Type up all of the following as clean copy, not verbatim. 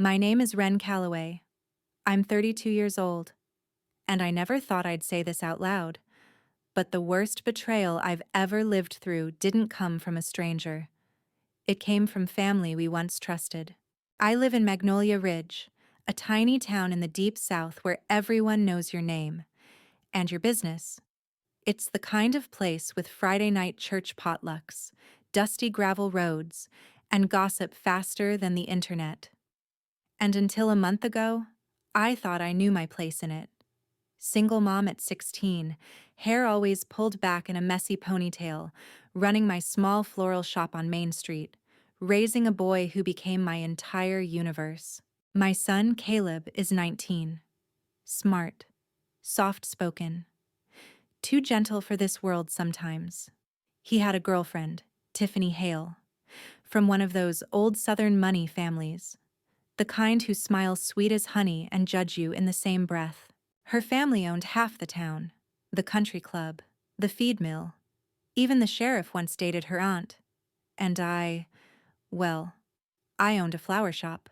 My name is Wren Calloway. I'm 32 years old, and I never thought I'd say this out loud, but the worst betrayal I've ever lived through didn't come from a stranger. It came from family we once trusted. I live in Magnolia Ridge, a tiny town in the deep South where everyone knows your name and your business. It's the kind of place with Friday night church potlucks, dusty gravel roads, and gossip faster than the internet. And until a month ago, I thought I knew my place in it. Single mom at 16, hair always pulled back in a messy ponytail, running my small floral shop on Main Street, raising a boy who became my entire universe. My son, Caleb, is 19. Smart, soft-spoken, too gentle for this world sometimes. He had a girlfriend, Tiffany Hale, from one of those old Southern money families, the kind who smile sweet as honey and judge you in the same breath. Her family owned half the town, the country club, the feed mill. Even the sheriff once dated her aunt. And well, I owned a flower shop.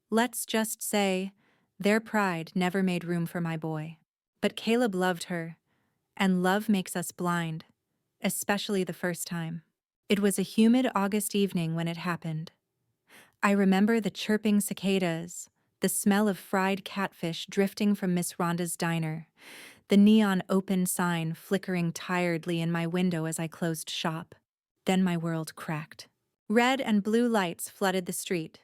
Let's just say, their pride never made room for my boy. But Caleb loved her, and love makes us blind, especially the first time. It was a humid August evening when it happened. I remember the chirping cicadas, the smell of fried catfish drifting from Miss Rhonda's diner, the neon open sign flickering tiredly in my window as I closed shop. Then my world cracked. Red and blue lights flooded the street.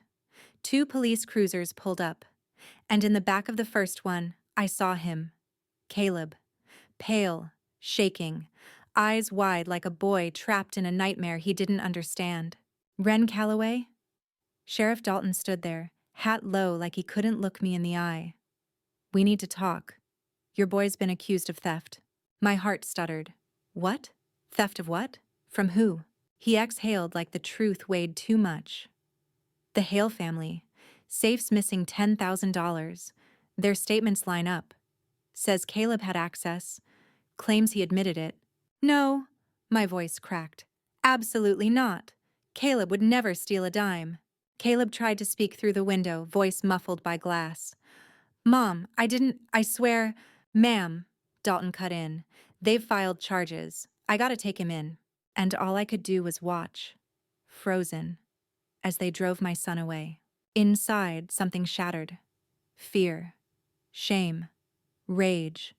2 police cruisers pulled up, and in the back of the first one, I saw him, Caleb, pale, shaking, eyes wide like a boy trapped in a nightmare he didn't understand. Wren Calloway? Sheriff Dalton stood there, hat low like he couldn't look me in the eye. We need to talk. Your boy's been accused of theft. My heart stuttered. What? Theft of what? From who? He exhaled like the truth weighed too much. The Hale family. Safe's missing $10,000. Their statements line up. Says Caleb had access. Claims he admitted it. No, my voice cracked. Absolutely not. Caleb would never steal a dime. Caleb tried to speak through the window, voice muffled by glass. Mom, I swear. Ma'am, Dalton cut in. They've filed charges. I gotta take him in. And all I could do was watch, frozen, as they drove my son away. Inside, something shattered. Fear, shame, rage.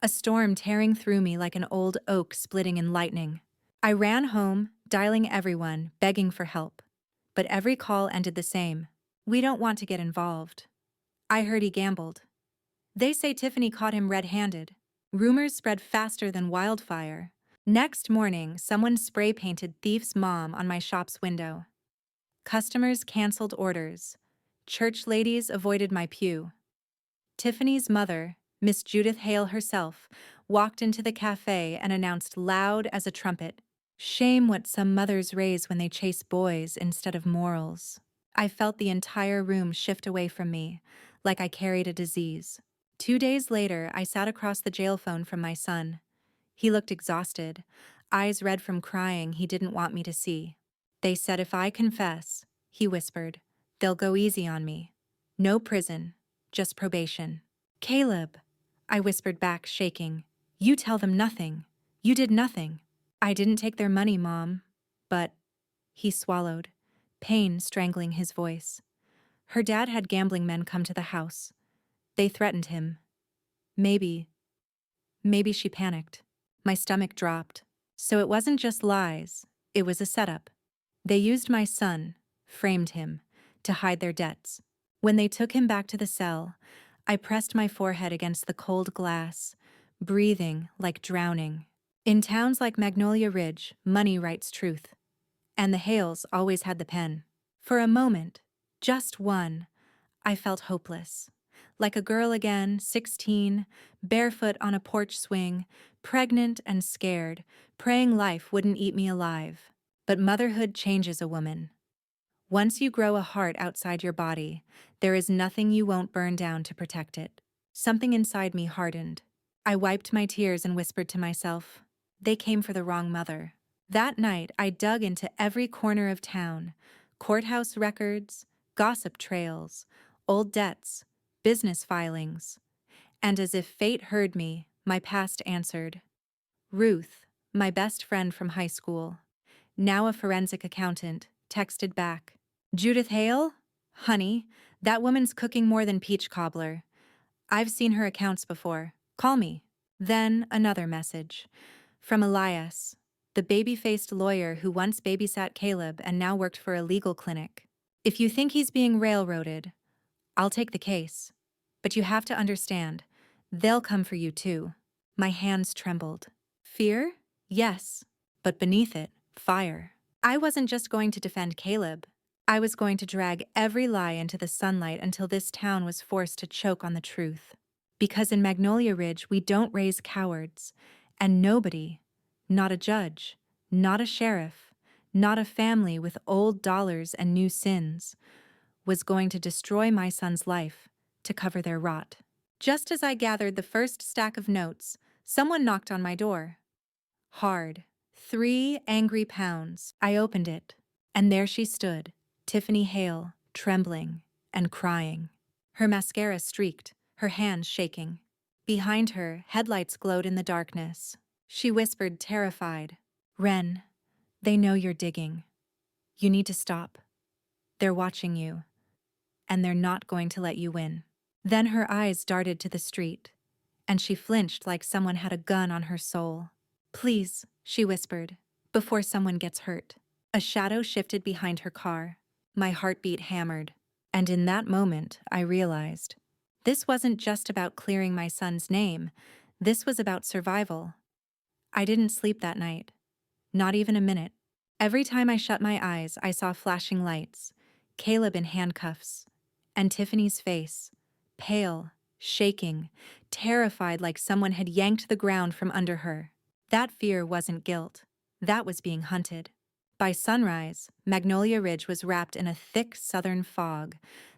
A storm tearing through me like an old oak splitting in lightning. I ran home, dialing everyone, begging for help. But every call ended the same. We don't want to get involved. I heard he gambled. They say Tiffany caught him red-handed. Rumors spread faster than wildfire. Next morning, someone spray-painted thief's mom on my shop's window. Customers canceled orders. Church ladies avoided my pew. Tiffany's mother, Miss Judith Hale herself, walked into the cafe and announced loud as a trumpet, "Shame what some mothers raise when they chase boys instead of morals." I felt the entire room shift away from me, like I carried a disease. 2 days later, I sat across the jail phone from my son. He looked exhausted, eyes red from crying he didn't want me to see. They said if I confess, he whispered, they'll go easy on me. No prison, just probation. Caleb, I whispered back, shaking. You tell them nothing. You did nothing. I didn't take their money, Mom. But, he swallowed, pain strangling his voice. Her dad had gambling men come to the house. They threatened him. Maybe she panicked. My stomach dropped. So it wasn't just lies, it was a setup. They used my son, framed him, to hide their debts. When they took him back to the cell, I pressed my forehead against the cold glass, breathing like drowning. In towns like Magnolia Ridge, money writes truth. And the Hales always had the pen. For a moment, just one, I felt hopeless. Like a girl again, 16, barefoot on a porch swing, pregnant and scared, praying life wouldn't eat me alive. But motherhood changes a woman. Once you grow a heart outside your body, there is nothing you won't burn down to protect it. Something inside me hardened. I wiped my tears and whispered to myself, they came for the wrong mother. That night, I dug into every corner of town, courthouse records, Gossip trails, old debts, business filings. And as if fate heard me, my past answered. Ruth, my best friend from high school, now a forensic accountant, texted back. Judith Hale? Honey, that woman's cooking more than peach cobbler. I've seen her accounts before. Call me. Then another message. From Elias, the baby-faced lawyer who once babysat Caleb and now worked for a legal clinic. If you think he's being railroaded, I'll take the case. But you have to understand, they'll come for you too. My hands trembled. Fear? Yes. But beneath it, fire. I wasn't just going to defend Caleb. I was going to drag every lie into the sunlight until this town was forced to choke on the truth. Because in Magnolia Ridge, we don't raise cowards. And nobody, not a judge, not a sheriff, not a family with old dollars and new sins, was going to destroy my son's life to cover their rot. Just as I gathered the first stack of notes, someone knocked on my door. Hard. 3 angry pounds. I opened it, and there she stood, Tiffany Hale, trembling and crying. Her mascara streaked, her hands shaking. Behind her, headlights glowed in the darkness. She whispered, terrified, Wren, they know you're digging. You need to stop. They're watching you, and they're not going to let you win. Then her eyes darted to the street, and she flinched like someone had a gun on her soul. Please, she whispered, before someone gets hurt. A shadow shifted behind her car. My heartbeat hammered, and in that moment I realized this wasn't just about clearing my son's name. This was about survival. I didn't sleep that night, not even a minute. Every time I shut my eyes, I saw flashing lights, Caleb in handcuffs, and Tiffany's face, pale, shaking, terrified like someone had yanked the ground from under her. That fear wasn't guilt. That was being hunted. By sunrise, Magnolia Ridge was wrapped in a thick southern fog,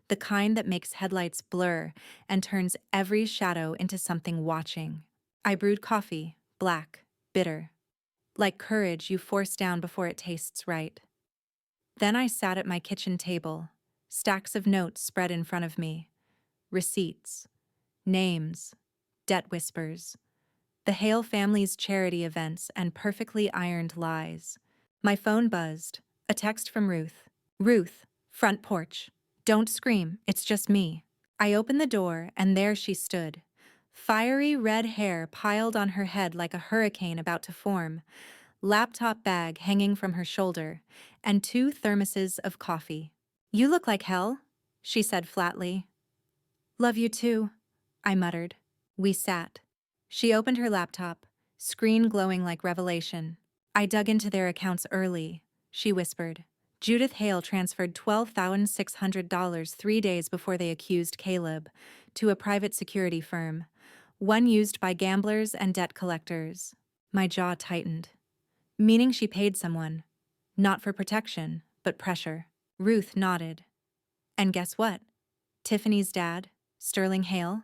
the kind that makes headlights blur and turns every shadow into something watching. I brewed coffee, black, bitter, like courage you force down before it tastes right. Then I sat at my kitchen table, stacks of notes spread in front of me, receipts, names, debt whispers, the Hale family's charity events and perfectly ironed lies. My phone buzzed, a text from Ruth. Ruth, front porch. Don't scream, it's just me. I opened the door and there she stood. Fiery red hair piled on her head like a hurricane about to form, laptop bag hanging from her shoulder, and 2 thermoses of coffee. You look like hell, she said flatly. Love you too, I muttered. We sat. She opened her laptop, screen glowing like revelation. I dug into their accounts early, she whispered. Judith Hale transferred $12,600 3 days before they accused Caleb to a private security firm, one used by gamblers and debt collectors. My jaw tightened. Meaning she paid someone, not for protection, but pressure. Ruth nodded. And guess what? Tiffany's dad, Sterling Hale,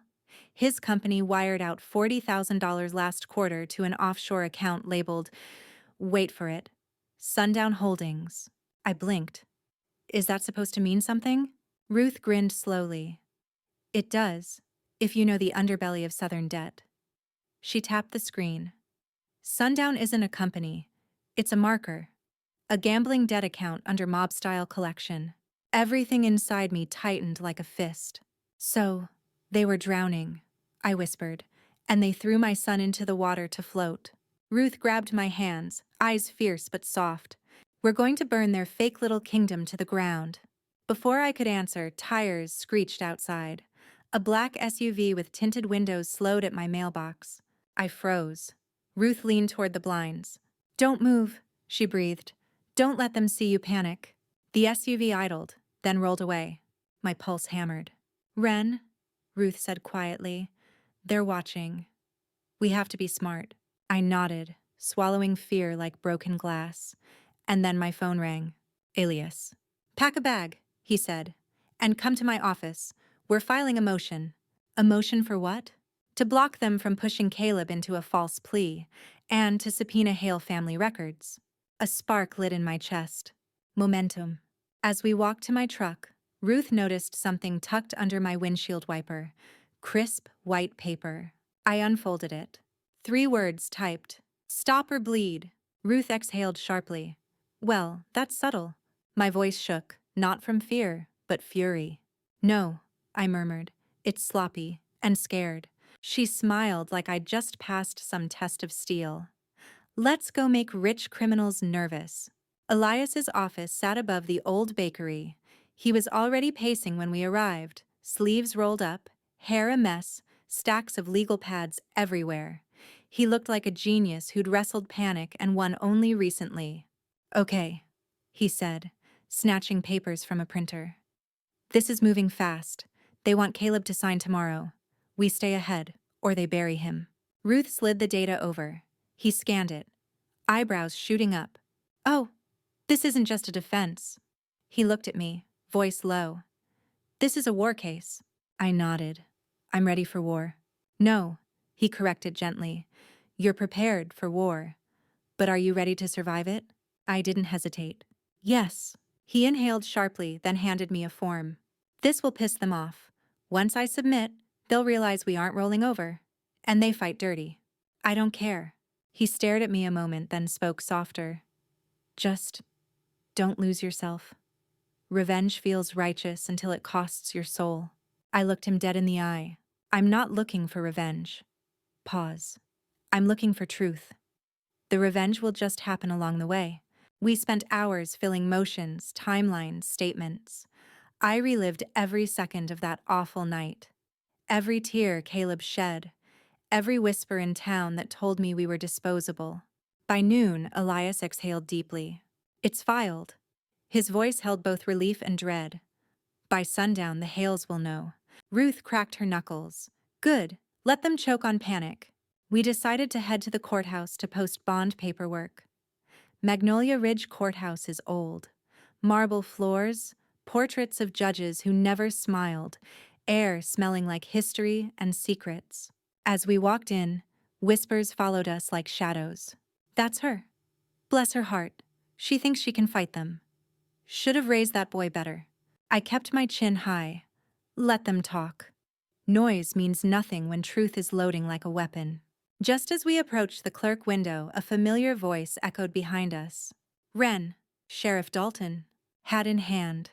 his company wired out $40,000 last quarter to an offshore account labeled, wait for it, Sundown Holdings. I blinked. Is that supposed to mean something? Ruth grinned slowly. It does, if you know the underbelly of Southern debt. She tapped the screen. Sundown isn't a company. It's a marker. A gambling debt account under mob-style collection. Everything inside me tightened like a fist. So, they were drowning, I whispered, and they threw my son into the water to float. Ruth grabbed my hands, eyes fierce but soft. We're going to burn their fake little kingdom to the ground. Before I could answer, tires screeched outside. A black SUV with tinted windows slowed at my mailbox. I froze. Ruth leaned toward the blinds. Don't move, she breathed. Don't let them see you panic. The SUV idled, then rolled away. My pulse hammered. Wren, Ruth said quietly, they're watching. We have to be smart. I nodded, swallowing fear like broken glass. And then my phone rang. Alias. Pack a bag, he said, and come to my office. We're filing a motion. A motion for what? To block them from pushing Caleb into a false plea, and to subpoena Hale family records. A spark lit in my chest. Momentum. As we walked to my truck, Ruth noticed something tucked under my windshield wiper. Crisp, white paper. I unfolded it. 3 words typed. Stop or bleed. Ruth exhaled sharply. Well, that's subtle. My voice shook, not from fear, but fury. No, I murmured. It's sloppy and scared. She smiled like I'd just passed some test of steel. Let's go make rich criminals nervous. Elias's office sat above the old bakery. He was already pacing when we arrived, sleeves rolled up, hair a mess, stacks of legal pads everywhere. He looked like a genius who'd wrestled panic and won only recently. Okay, he said, snatching papers from a printer. This is moving fast. They want Caleb to sign tomorrow. We stay ahead, or they bury him. Ruth slid the data over. He scanned it, eyebrows shooting up. Oh, this isn't just a defense. He looked at me, voice low. This is a war case. I nodded. I'm ready for war. No, he corrected gently. You're prepared for war. But are you ready to survive it? I didn't hesitate. Yes. He inhaled sharply, then handed me a form. This will piss them off. Once I submit, they'll realize we aren't rolling over. And they fight dirty. I don't care. He stared at me a moment, then spoke softer. Just don't lose yourself. Revenge feels righteous until it costs your soul. I looked him dead in the eye. I'm not looking for revenge. Pause. I'm looking for truth. The revenge will just happen along the way. We spent hours filling motions, timelines, statements. I relived every second of that awful night. Every tear Caleb shed. Every whisper in town that told me we were disposable. By noon, Elias exhaled deeply. It's filed. His voice held both relief and dread. By sundown, the Hales will know. Ruth cracked her knuckles. Good. Let them choke on panic. We decided to head to the courthouse to post bond paperwork. Magnolia Ridge Courthouse is old. Marble floors, portraits of judges who never smiled, air smelling like history and secrets. As we walked in, whispers followed us like shadows. That's her. Bless her heart. She thinks she can fight them. Should have raised that boy better. I kept my chin high. Let them talk. Noise means nothing when truth is loading like a weapon. Just as we approached the clerk window, a familiar voice echoed behind us. Wren, Sheriff Dalton, hat in hand,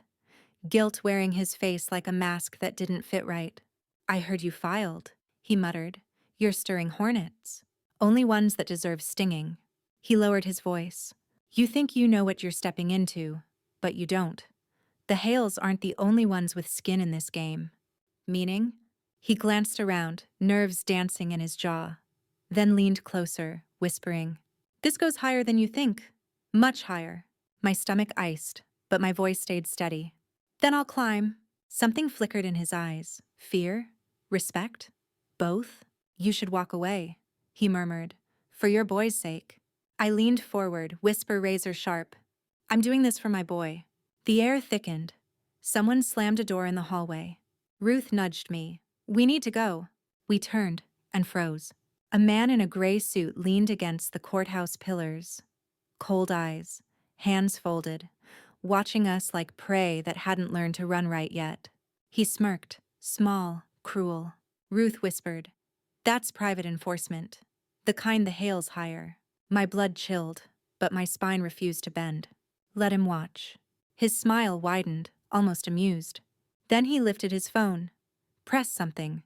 guilt wearing his face like a mask that didn't fit right. I heard you filed, he muttered. You're stirring hornets. Only ones that deserve stinging. He lowered his voice. You think you know what you're stepping into, but you don't. The Hales aren't the only ones with skin in this game. Meaning? He glanced around, nerves dancing in his jaw. Then leaned closer, whispering, This goes higher than you think. Much higher. My stomach iced, but my voice stayed steady. Then I'll climb. Something flickered in his eyes. Fear? Respect? Both? You should walk away, he murmured. For your boy's sake. I leaned forward, whisper razor sharp. I'm doing this for my boy. The air thickened. Someone slammed a door in the hallway. Ruth nudged me. We need to go. We turned and froze. A man in a gray suit leaned against the courthouse pillars. Cold eyes, hands folded, watching us like prey that hadn't learned to run right yet. He smirked, small, cruel. Ruth whispered, That's private enforcement. The kind the Hales hire. My blood chilled, but my spine refused to bend. Let him watch. His smile widened, almost amused. Then he lifted his phone, pressed something,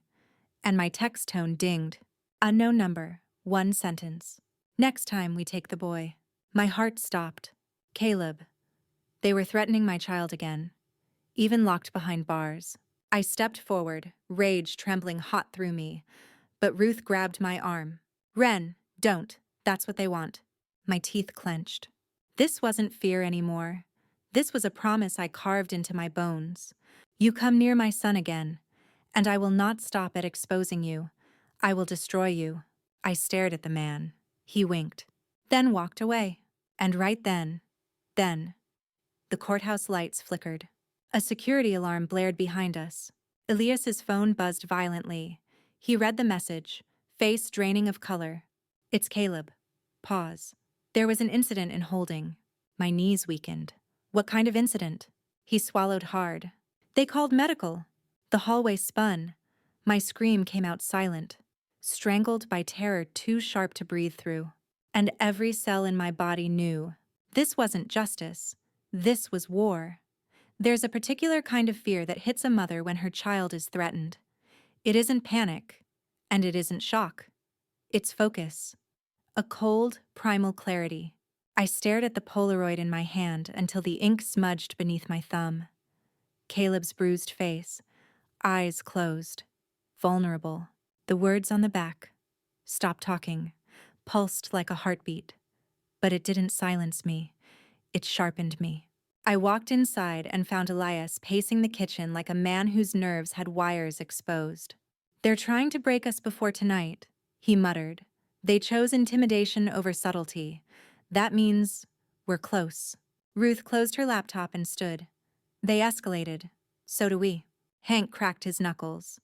and my text tone dinged. Unknown number, 1 sentence. Next time we take the boy. My heart stopped. Caleb. They were threatening my child again, even locked behind bars. I stepped forward, rage trembling hot through me, but Ruth grabbed my arm. Wren, don't. That's what they want. My teeth clenched. This wasn't fear anymore. This was a promise I carved into my bones. You come near my son again, and I will not stop at exposing you. I will destroy you. I stared at the man. He winked, then walked away. And right then, the courthouse lights flickered. A security alarm blared behind us. Elias's phone buzzed violently. He read the message, face draining of color. It's Caleb. Pause. There was an incident in holding. My knees weakened. What kind of incident? He swallowed hard. They called medical. The hallway spun. My scream came out silent, strangled by terror too sharp to breathe through. And every cell in my body knew. This wasn't justice. This was war. There's a particular kind of fear that hits a mother when her child is threatened. It isn't panic, and it isn't shock. It's focus. A cold, primal clarity. I stared at the Polaroid in my hand until the ink smudged beneath my thumb. Caleb's bruised face, eyes closed, vulnerable. The words on the back, "Stop talking," pulsed like a heartbeat. But it didn't silence me. It sharpened me. I walked inside and found Elias pacing the kitchen like a man whose nerves had wires exposed. "They're trying to break us before tonight," he muttered. "They chose intimidation over subtlety. That means we're close." Ruth closed her laptop and stood. "They escalated. So do we." Hank cracked his knuckles.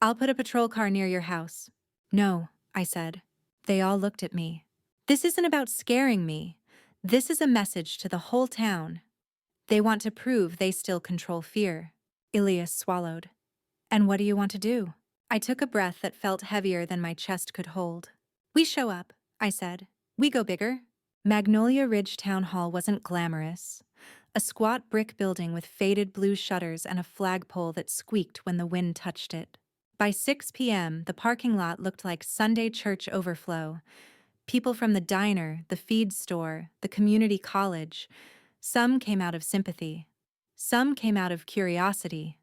"I'll put a patrol car near your house." "No," I said. They all looked at me. "This isn't about scaring me. This is a message to the whole town. They want to prove they still control fear." Elias swallowed. "And what do you want to do?" I took a breath that felt heavier than my chest could hold. "We show up," I said. "We go bigger." Magnolia Ridge Town Hall wasn't glamorous. A squat brick building with faded blue shutters and a flagpole that squeaked when the wind touched it. By 6 p.m., the parking lot looked like Sunday church overflow. People from the diner, the feed store, the community college. Some came out of sympathy. Some came out of curiosity.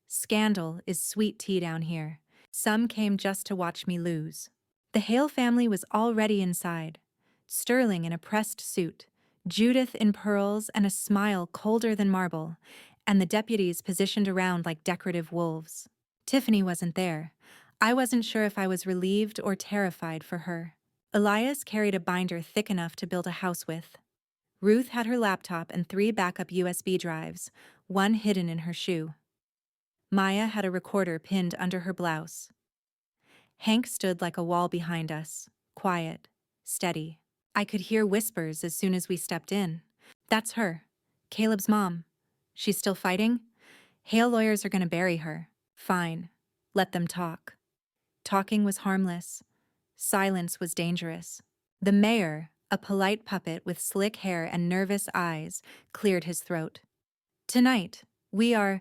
Scandal is sweet tea down here. Some came just to watch me lose. The Hale family was already inside. Sterling in a pressed suit, Judith in pearls and a smile colder than marble, and the deputies positioned around like decorative wolves. Tiffany wasn't there. I wasn't sure if I was relieved or terrified for her. Elias carried a binder thick enough to build a house with. Ruth had her laptop and 3 backup USB drives, one hidden in her shoe. Maya had a recorder pinned under her blouse. Hank stood like a wall behind us, quiet, steady. I could hear whispers as soon as we stepped in. "That's her. Caleb's mom. She's still fighting? Hale lawyers are going to bury her." "Fine. Let them talk." Talking was harmless. Silence was dangerous. The mayor, a polite puppet with slick hair and nervous eyes, cleared his throat. "Tonight, we are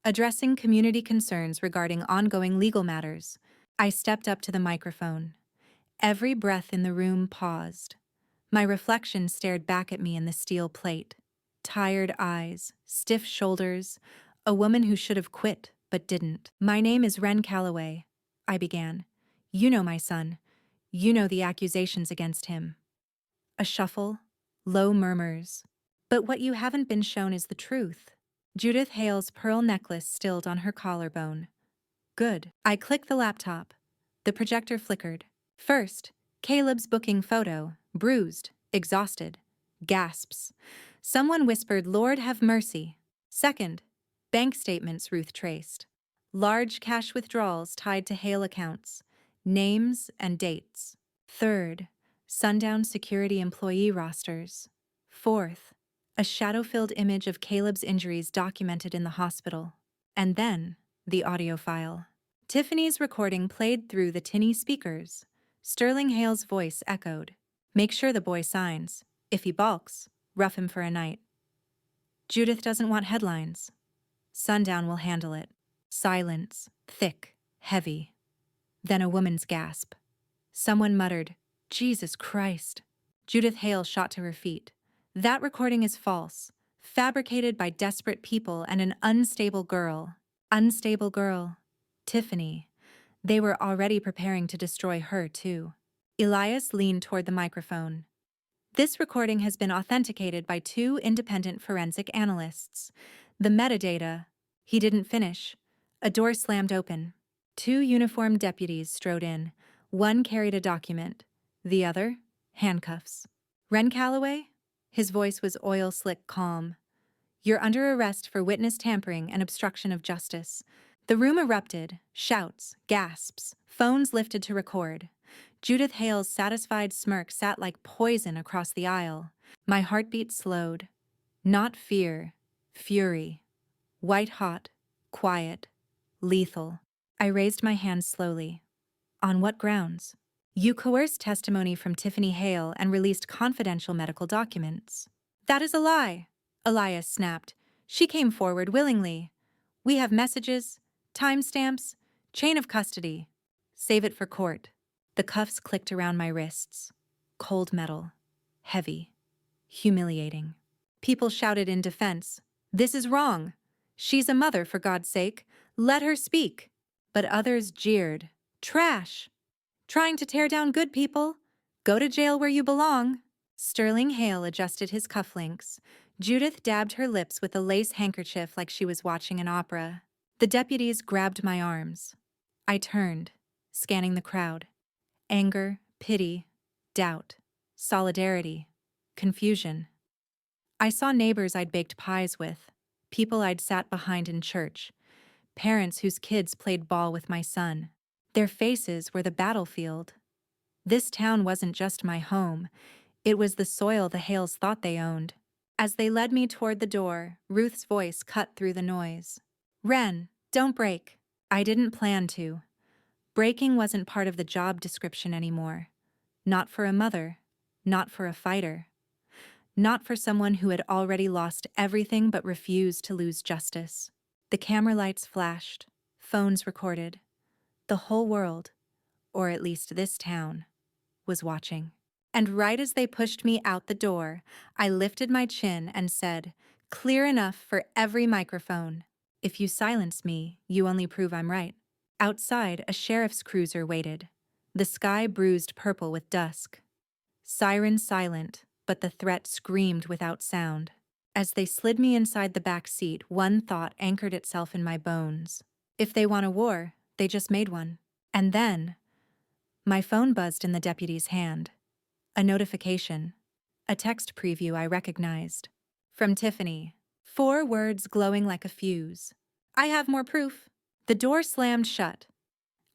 addressing community concerns regarding ongoing legal matters." I stepped up to the microphone. Every breath in the room paused. My reflection stared back at me in the steel plate. Tired eyes, stiff shoulders, a woman who should have quit but didn't. "My name is Wren Calloway," I began. "You know my son. You know the accusations against him." A shuffle, low murmurs. "But what you haven't been shown is the truth." Judith Hale's pearl necklace stilled on her collarbone. "Good." I clicked the laptop. The projector flickered. First, Caleb's booking photo, bruised, exhausted. Gasps. Someone whispered, "Lord have mercy." Second, bank statements Ruth traced. Large cash withdrawals tied to Hale accounts. Names and dates. Third, Sundown security employee rosters. Fourth, a shadow-filled image of Caleb's injuries documented in the hospital. And then, the audio file. Tiffany's recording played through the tinny speakers. Sterling Hale's voice echoed. "Make sure the boy signs. If he balks, rough him for a night." "Judith doesn't want headlines." "Sundown will handle it." Silence, thick, heavy. Then a woman's gasp. Someone muttered, "Jesus Christ." Judith Hale shot to her feet. "That recording is false, fabricated by desperate people and an unstable girl." Unstable girl. Tiffany. They were already preparing to destroy her, too. Elias leaned toward the microphone. "This recording has been authenticated by 2 independent forensic analysts. The metadata..." He didn't finish. A door slammed open. 2 uniformed deputies strode in. One carried a document. The other, handcuffs. "Wren Calloway?" His voice was oil-slick calm. "You're under arrest for witness tampering and obstruction of justice." The room erupted, shouts, gasps, phones lifted to record. Judith Hale's satisfied smirk sat like poison across the aisle. My heartbeat slowed. Not fear, fury. White-hot, quiet, lethal. I raised my hand slowly. On what grounds? You coerced testimony from Tiffany Hale and released confidential medical documents. That is a lie, Elias snapped. She came forward willingly. We have messages, timestamps, chain of custody. Save it for court. The cuffs clicked around my wrists. Cold metal. Heavy. Humiliating. People shouted in defense. This is wrong. She's a mother, for God's sake. Let her speak. But others jeered. Trash. Trying to tear down good people. Go to jail where you belong. Sterling Hale adjusted his cufflinks. Judith dabbed her lips with a lace handkerchief like she was watching an opera. The deputies grabbed my arms. I turned, scanning the crowd. Anger, pity, doubt, solidarity, confusion. I saw neighbors I'd baked pies with, people I'd sat behind in church, parents whose kids played ball with my son. Their faces were the battlefield. This town wasn't just my home, it was the soil the Hales thought they owned. As they led me toward the door, Ruth's voice cut through the noise. Wren, don't break. I didn't plan to. Breaking wasn't part of the job description anymore. Not for a mother, not for a fighter. Not for someone who had already lost everything but refused to lose justice. The camera lights flashed, phones recorded. The whole world, or at least this town, was watching. And right as they pushed me out the door, I lifted my chin and said, clear enough for every microphone. If you silence me, you only prove I'm right. Outside, a sheriff's cruiser waited. The sky bruised purple with dusk. Sirens silent, but the threat screamed without sound. As they slid me inside the back seat, one thought anchored itself in my bones. If they want a war, they just made one. And then, my phone buzzed in the deputy's hand. A notification. A text preview I recognized. From Tiffany. 4 words glowing like a fuse. I have more proof. The door slammed shut.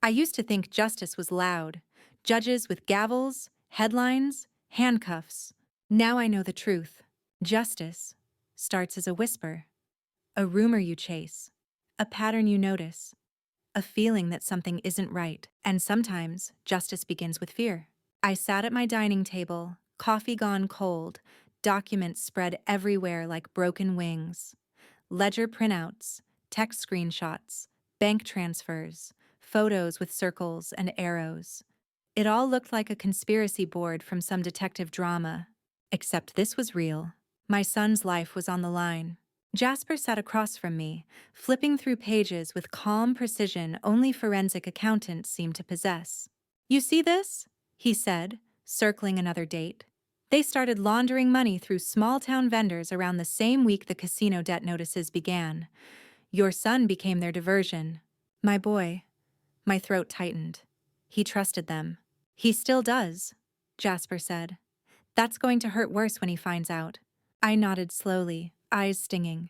I used to think justice was loud. Judges with gavels, headlines, handcuffs. Now I know the truth. Justice starts as a whisper. A rumor you chase. A pattern you notice. A feeling that something isn't right. And sometimes justice begins with fear. I sat at my dining table, coffee gone cold, documents spread everywhere like broken wings. Ledger printouts, text screenshots, bank transfers, photos with circles and arrows. It all looked like a conspiracy board from some detective drama. Except this was real. My son's life was on the line. Jasper sat across from me, flipping through pages with calm precision only forensic accountants seem to possess. You see this? He said, circling another date. They started laundering money through small-town vendors around the same week the casino debt notices began. Your son became their diversion. My boy. My throat tightened. He trusted them. He still does, Jasper said. That's going to hurt worse when he finds out. I nodded slowly, eyes stinging.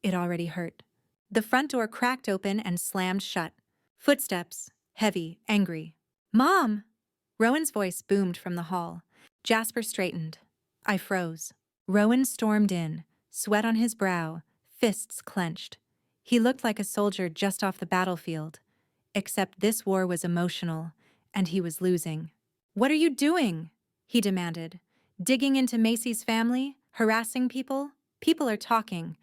It already hurt. The front door cracked open and slammed shut. Footsteps, heavy, angry. Mom! Rowan's voice boomed from the hall. Jasper straightened. I froze. Rowan stormed in, sweat on his brow, fists clenched. He looked like a soldier just off the battlefield. Except this war was emotional, and he was losing. What are you doing? He demanded. Digging into Macy's family? Harassing people? People are talking.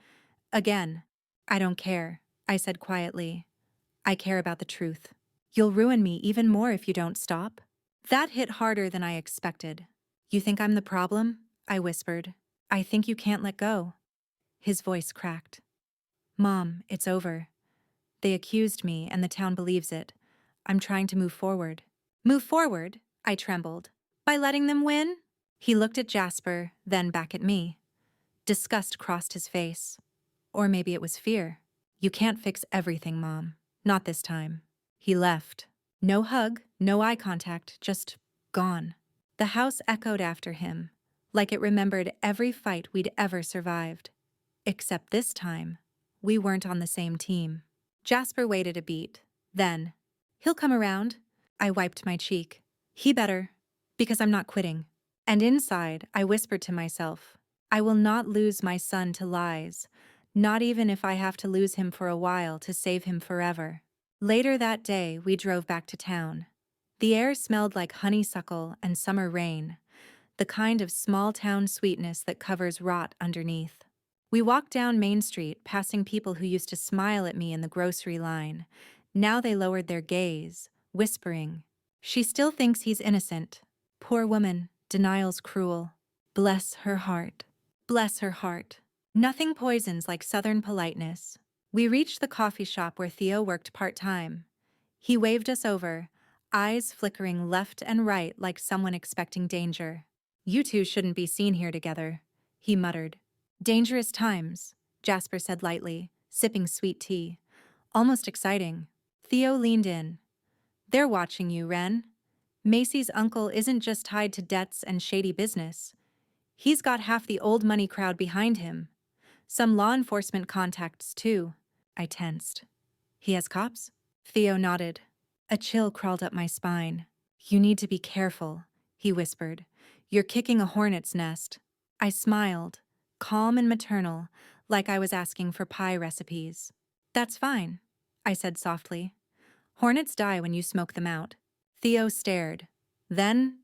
Again. I don't care, I said quietly. I care about the truth. You'll ruin me even more if you don't stop. That hit harder than I expected. You think I'm the problem? I whispered. I think you can't let go. His voice cracked. Mom, it's over. They accused me, and the town believes it. I'm trying to move forward. Move forward? I trembled. By letting them win? He looked at Jasper, then back at me. Disgust crossed his face. Or maybe it was fear. You can't fix everything, Mom. Not this time. He left. No hug, no eye contact, just gone. The house echoed after him, like it remembered every fight we'd ever survived. Except this time, we weren't on the same team. Jasper waited a beat. Then, he'll come around. I wiped my cheek. He better, because I'm not quitting. And inside, I whispered to myself, I will not lose my son to lies. Not even if I have to lose him for a while to save him forever. Later that day, we drove back to town. The air smelled like honeysuckle and summer rain, the kind of small-town sweetness that covers rot underneath. We walked down Main Street, passing people who used to smile at me in the grocery line. Now they lowered their gaze, whispering, "She still thinks he's innocent. Poor woman, denial's cruel. Bless her heart. Bless her heart." Nothing poisons like Southern politeness. We reached the coffee shop where Theo worked part-time. He waved us over, eyes flickering left and right like someone expecting danger. "You two shouldn't be seen here together," he muttered. "Dangerous times," Jasper said lightly, sipping sweet tea. "Almost exciting." Theo leaned in. "They're watching you, Wren. Macy's uncle isn't just tied to debts and shady business. He's got half the old money crowd behind him. Some law enforcement contacts, too." I tensed. "He has cops?" Theo nodded. A chill crawled up my spine. "You need to be careful," he whispered. "You're kicking a hornet's nest." I smiled, calm and maternal, like I was asking for pie recipes. "That's fine," I said softly. "Hornets die when you smoke them out." Theo stared. Then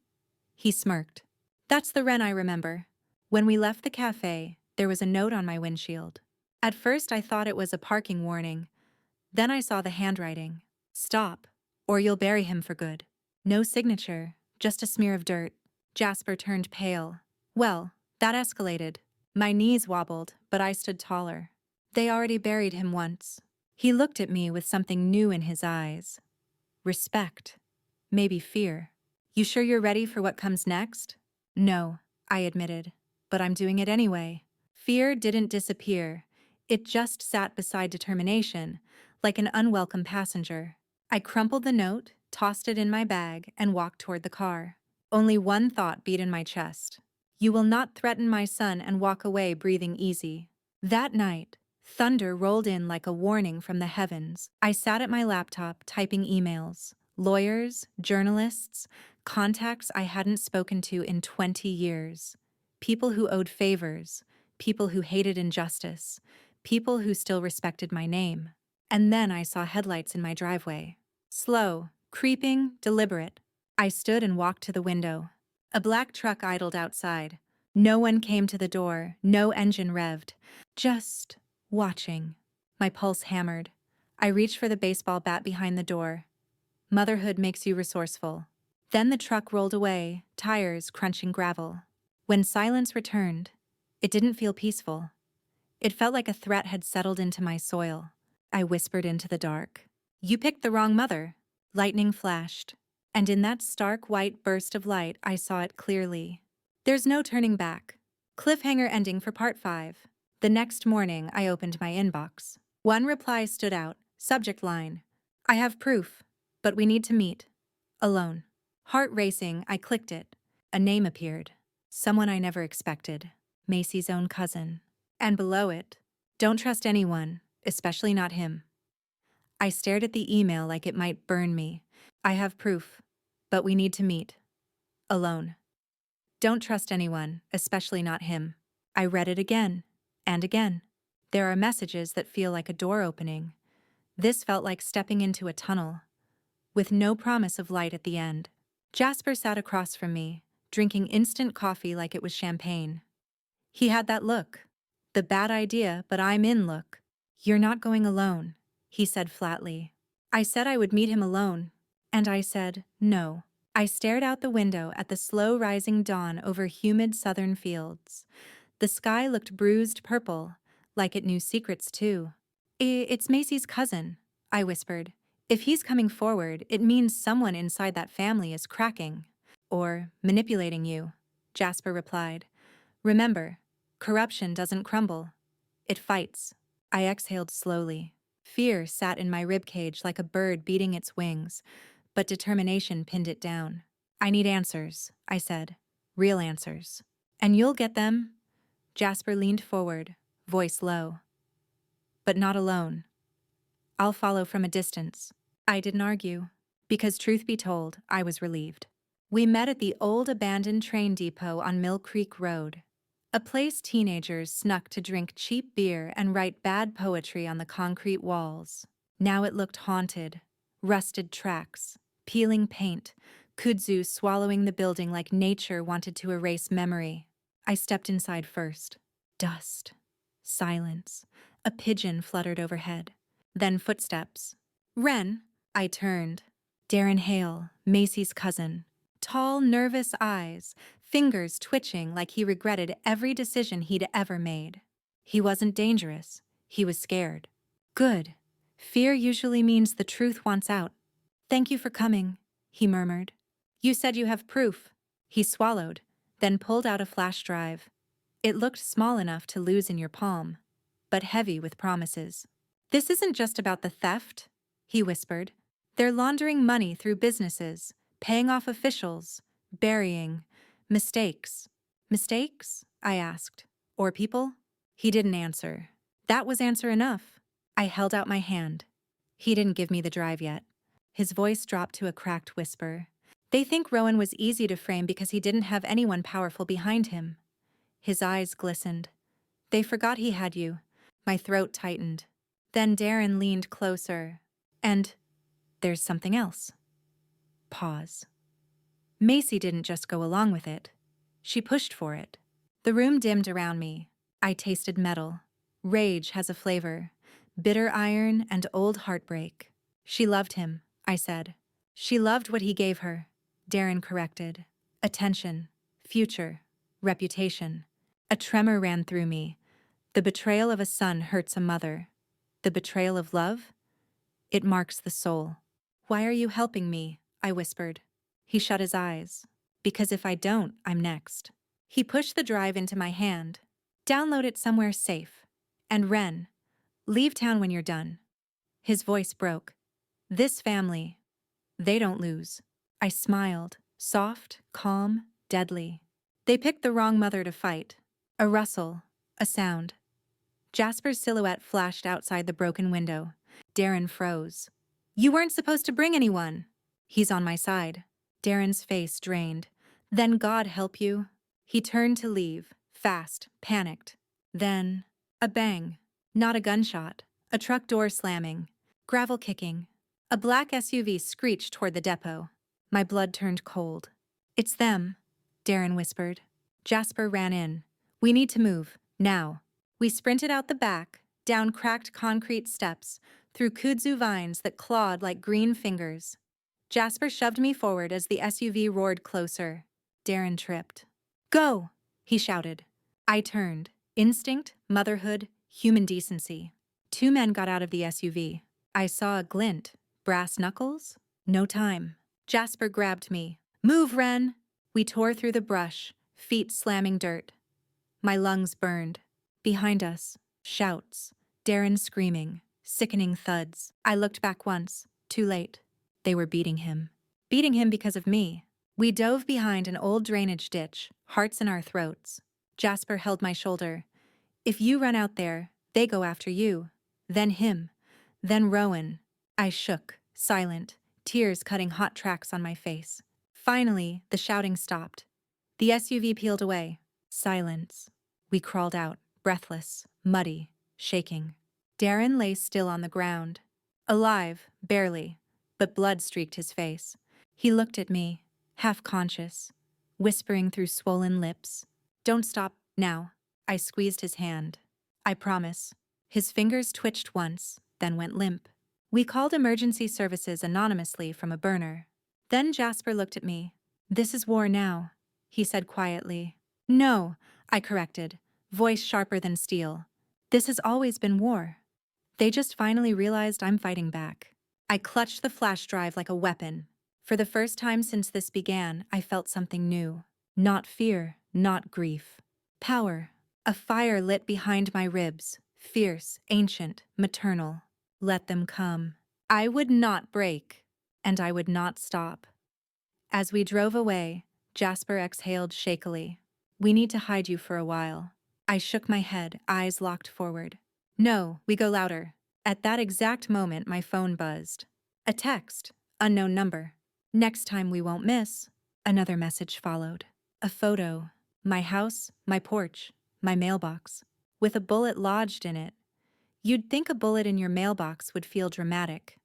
he smirked. "That's the Wren I remember." When we left the cafe, there was a note on my windshield. At first I thought it was a parking warning. Then I saw the handwriting. "Stop, or you'll bury him for good." No signature, just a smear of dirt. Jasper turned pale. Well, that escalated. My knees wobbled, but I stood taller. "They already buried him once." He looked at me with something new in his eyes. Respect. Maybe fear. "You sure you're ready for what comes next?" "No," I admitted, "but I'm doing it anyway." Fear didn't disappear. It just sat beside determination, like an unwelcome passenger. I crumpled the note, tossed it in my bag, and walked toward the car. Only one thought beat in my chest. "You will not threaten my son and walk away breathing easy." That night, thunder rolled in like a warning from the heavens. I sat at my laptop typing emails. Lawyers, journalists, contacts I hadn't spoken to in 20 years. People who owed favors, people who hated injustice, people who still respected my name. And then I saw headlights in my driveway. Slow, creeping, deliberate. I stood and walked to the window. A black truck idled outside. No one came to the door, no engine revved. Just watching. My pulse hammered. I reached for the baseball bat behind the door. Motherhood makes you resourceful. Then the truck rolled away, tires crunching gravel. When silence returned, it didn't feel peaceful. It felt like a threat had settled into my soil. I whispered into the dark. "You picked the wrong mother." Lightning flashed, and in that stark white burst of light I saw it clearly. There's no turning back. Cliffhanger ending for part 5. The next morning I opened my inbox. One reply stood out, subject line, "I have proof, but we need to meet. Alone." Heart racing, I clicked it. A name appeared. Someone I never expected. Macy's own cousin. And below it, "Don't trust anyone, especially not him." I stared at the email like it might burn me. "I have proof, but we need to meet. Alone. Don't trust anyone, especially not him." I read it again, and again. There are messages that feel like a door opening. This felt like stepping into a tunnel, with no promise of light at the end. Jasper sat across from me, drinking instant coffee like it was champagne. He had that look. The bad idea, but I'm in look. "You're not going alone," he said flatly. I said I would meet him alone, and I said no. I stared out the window at the slow rising dawn over humid southern fields. The sky looked bruised purple, like it knew secrets too. "It's Macy's cousin," I whispered. "If he's coming forward, it means someone inside that family is cracking. Or manipulating you," Jasper replied. "Remember, corruption doesn't crumble. It fights." I exhaled slowly. Fear sat in my ribcage like a bird beating its wings, but determination pinned it down. "I need answers," I said. "Real answers." "And you'll get them." Jasper leaned forward, voice low. "But not alone. I'll follow from a distance." I didn't argue, because truth be told, I was relieved. We met at the old abandoned train depot on Mill Creek Road. A place teenagers snuck to drink cheap beer and write bad poetry on the concrete walls. Now it looked haunted. Rusted tracks, peeling paint, kudzu swallowing the building like nature wanted to erase memory. I stepped inside first. Dust. Silence. A pigeon fluttered overhead. Then footsteps. Wren. I turned. Darren Hale, Macy's cousin. Tall, nervous eyes, fingers twitching like he regretted every decision he'd ever made. He wasn't dangerous. He was scared. Good. Fear usually means the truth wants out. Thank you for coming, he murmured. You said you have proof. He swallowed, then pulled out a flash drive. It looked small enough to lose in your palm, but heavy with promises. This isn't just about the theft, he whispered. They're laundering money through businesses, paying off officials, burying mistakes. Mistakes? I asked. Or people? He didn't answer. That was answer enough. I held out my hand. He didn't give me the drive yet. His voice dropped to a cracked whisper. They think Rowan was easy to frame because he didn't have anyone powerful behind him. His eyes glistened. They forgot he had you. My throat tightened. Then Darren leaned closer. And there's something else. Pause. Macy didn't just go along with it. She pushed for it. The room dimmed around me. I tasted metal. Rage has a flavor. Bitter iron and old heartbreak. She loved him, I said. She loved what he gave her. Darren corrected. Attention. Future. Reputation. A tremor ran through me. The betrayal of a son hurts a mother. The betrayal of love? It marks the soul. Why are you helping me? I whispered. He shut his eyes. Because if I don't, I'm next. He pushed the drive into my hand. Download it somewhere safe. And Wren, leave town when you're done. His voice broke. This family, they don't lose. I smiled, soft, calm, deadly. They picked the wrong mother to fight. A rustle, a sound. Jasper's silhouette flashed outside the broken window. Darren froze. You weren't supposed to bring anyone. He's on my side. Darren's face drained. Then God help you. He turned to leave, fast, panicked. Then, a bang. Not a gunshot. A truck door slamming. Gravel kicking. A black SUV screeched toward the depot. My blood turned cold. It's them, Darren whispered. Jasper ran in. We need to move, now. We sprinted out the back, down cracked concrete steps, through kudzu vines that clawed like green fingers. Jasper shoved me forward as the SUV roared closer. Darren tripped. Go, he shouted. I turned. Instinct, motherhood, human decency. Two men got out of the SUV. I saw a glint. Brass knuckles? No time. Jasper grabbed me. Move, Wren! We tore through the brush, feet slamming dirt. My lungs burned. Behind us, shouts. Darren screaming, sickening thuds. I looked back once, too late. They were beating him. Beating him because of me. We dove behind an old drainage ditch, hearts in our throats. Jasper held my shoulder. If you run out there, they go after you. Then him. Then Rowan. I shook, silent, tears cutting hot tracks on my face. Finally, the shouting stopped. The SUV peeled away. Silence. We crawled out, breathless, muddy, shaking. Darren lay still on the ground. Alive, barely, but blood streaked his face. He looked at me, half-conscious, whispering through swollen lips. Don't stop, now. I squeezed his hand. I promise. His fingers twitched once, then went limp. We called emergency services anonymously from a burner. Then Jasper looked at me. This is war now, he said quietly. No, I corrected, voice sharper than steel. This has always been war. They just finally realized I'm fighting back. I clutched the flash drive like a weapon. For the first time since this began, I felt something new. Not fear, not grief. Power. A fire lit behind my ribs, fierce, ancient, maternal. Let them come. I would not break, and I would not stop. As we drove away, Jasper exhaled shakily. We need to hide you for a while. I shook my head, eyes locked forward. No, we go louder. At that exact moment, my phone buzzed. A text, unknown number. Next time we won't miss. Another message followed. A photo. My house, my porch. my mailbox, with a bullet lodged in it. You'd think a bullet in your mailbox would feel dramatic,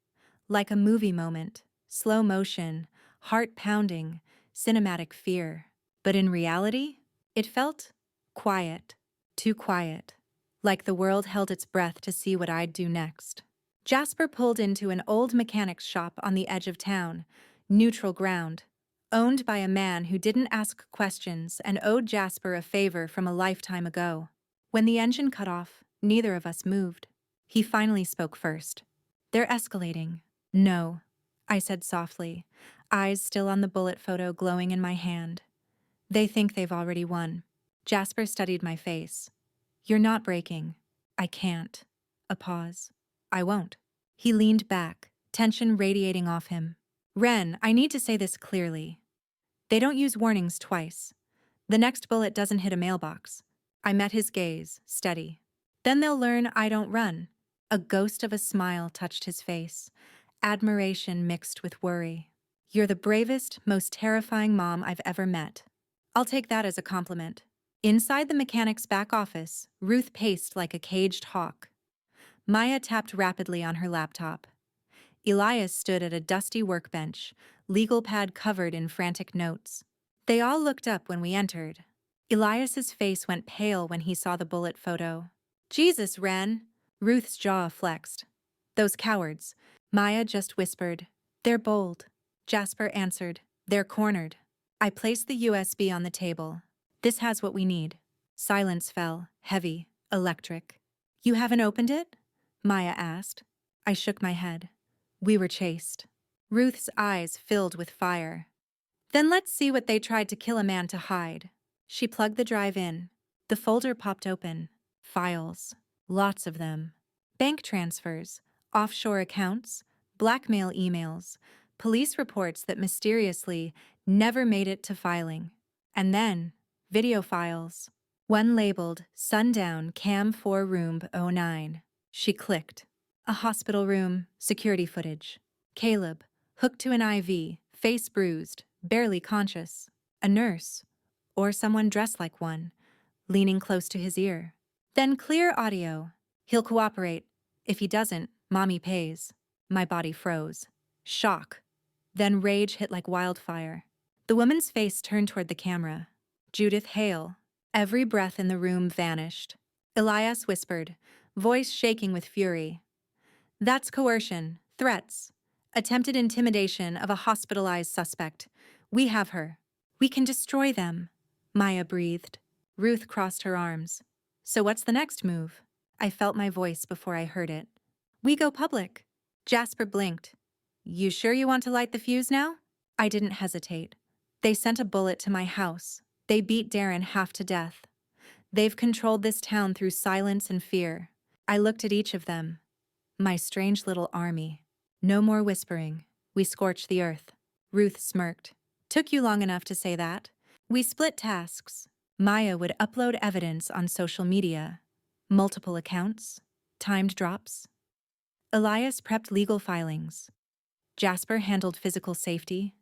like a movie moment, slow motion, heart pounding, cinematic fear. But in reality, it felt quiet, too quiet, like the world held its breath to see what I'd do next. Jasper pulled into an old mechanic's shop on the edge of town, neutral ground, owned by a man who didn't ask questions and owed Jasper a favor from a lifetime ago. When the engine cut off, neither of us moved. He finally spoke first. "They're escalating." "No," I said softly, eyes still on the bullet photo glowing in my hand. "They think they've already won." Jasper studied my face. "You're not breaking." "I can't." A pause. "I won't." He leaned back, tension radiating off him. "Wren, I need to say this clearly. They don't use warnings twice. The next bullet doesn't hit a mailbox." I met his gaze, steady. "Then they'll learn I don't run." A ghost of a smile touched his face, admiration mixed with worry. "You're the bravest, most terrifying mom I've ever met." "I'll take that as a compliment." Inside the mechanic's back office, Ruth paced like a caged hawk. Maya tapped rapidly on her laptop. Elias stood at a dusty workbench, legal pad covered in frantic notes. They all looked up when we entered. Elias's face went pale when he saw the bullet photo. "Jesus, Wren!" Ruth's jaw flexed. "Those cowards." Maya just whispered. "They're bold." Jasper answered. "They're cornered." I placed the USB on the table. "This has what we need." Silence fell, heavy, electric. "You haven't opened it?" Maya asked. I shook my head. "We were chased." Ruth's eyes filled with fire. "Then let's see what they tried to kill a man to hide." She plugged the drive in. The folder popped open. Files. Lots of them. Bank transfers, offshore accounts, blackmail emails, police reports that mysteriously never made it to filing. And then, video files. One labeled Sundown Cam 4 Room 09. She clicked. A hospital room, security footage. Caleb, hooked to an IV, face bruised, barely conscious. A nurse, or someone dressed like one, leaning close to his ear. Then clear audio. "He'll cooperate. If he doesn't, Mommy pays." My body froze. Shock. Then rage hit like wildfire. The woman's face turned toward the camera. Judith Hale. Every breath in the room vanished. Elias whispered, voice shaking with fury. "That's coercion, threats, attempted intimidation of a hospitalized suspect. We have her. We can destroy them." Maya breathed. Ruth crossed her arms. "So what's the next move?" I felt my voice before I heard it. "We go public." Jasper blinked. "You sure you want to light the fuse now?" I didn't hesitate. They sent a bullet to my house. They beat Darren half to death. They've controlled this town through silence and fear. I looked at each of them. My strange little army. No more whispering. We scorched the earth. Ruth smirked. "Took you long enough to say that." We split tasks. Maya would upload evidence on social media. Multiple accounts. Timed drops. Elias prepped legal filings. Jasper handled physical safety.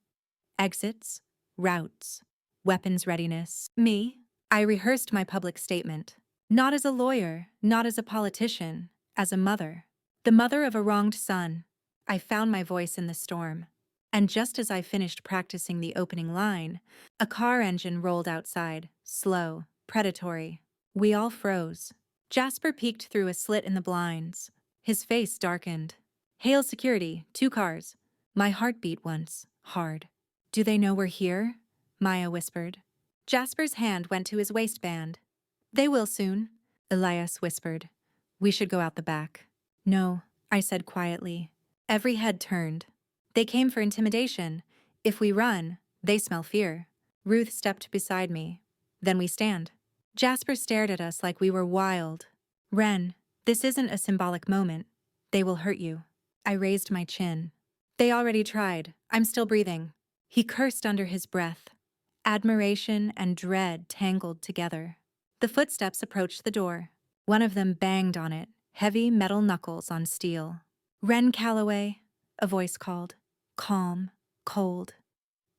Exits. Routes. Weapons readiness. Me? I rehearsed my public statement. Not as a lawyer, not as a politician, as a mother. The mother of a wronged son. I found my voice in the storm. And just as I finished practicing the opening line, a car engine rolled outside, slow, predatory. We all froze. Jasper peeked through a slit in the blinds. His face darkened. "Hales security, 2 cars." My heart beat once, hard. "Do they know we're here?" Maya whispered. Jasper's hand went to his waistband. "They will soon," Elias whispered. "We should go out the back." "No," I said quietly. Every head turned. "They came for intimidation. If we run, they smell fear." Ruth stepped beside me. "Then we stand." Jasper stared at us like we were wild. "Wren, this isn't a symbolic moment. They will hurt you." I raised my chin. "They already tried. I'm still breathing." He cursed under his breath. Admiration and dread tangled together. The footsteps approached the door. One of them banged on it, heavy metal knuckles on steel. "Wren Calloway," a voice called. Calm, cold.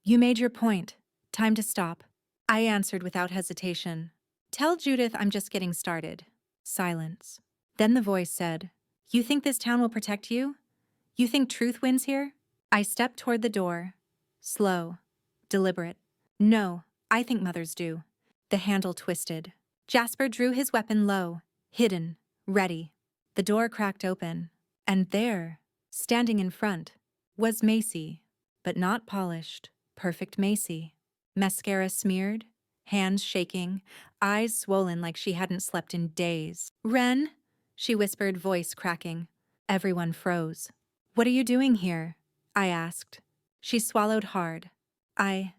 "You made your point. Time to stop." I answered without hesitation. Tell Judith I'm just getting started. Silence. Then the voice said, You think this town will protect you? You think truth wins here? I stepped toward the door. Slow. Deliberate. No, I think mothers do. The handle twisted. Jasper drew his weapon low, hidden, ready. The door cracked open. And there, standing in front, was Macy. But not polished, perfect Macy. Mascara smeared, hands shaking, eyes swollen like she hadn't slept in days. Wren, she whispered, voice cracking. Everyone froze. What are you doing here? I asked. She swallowed hard. I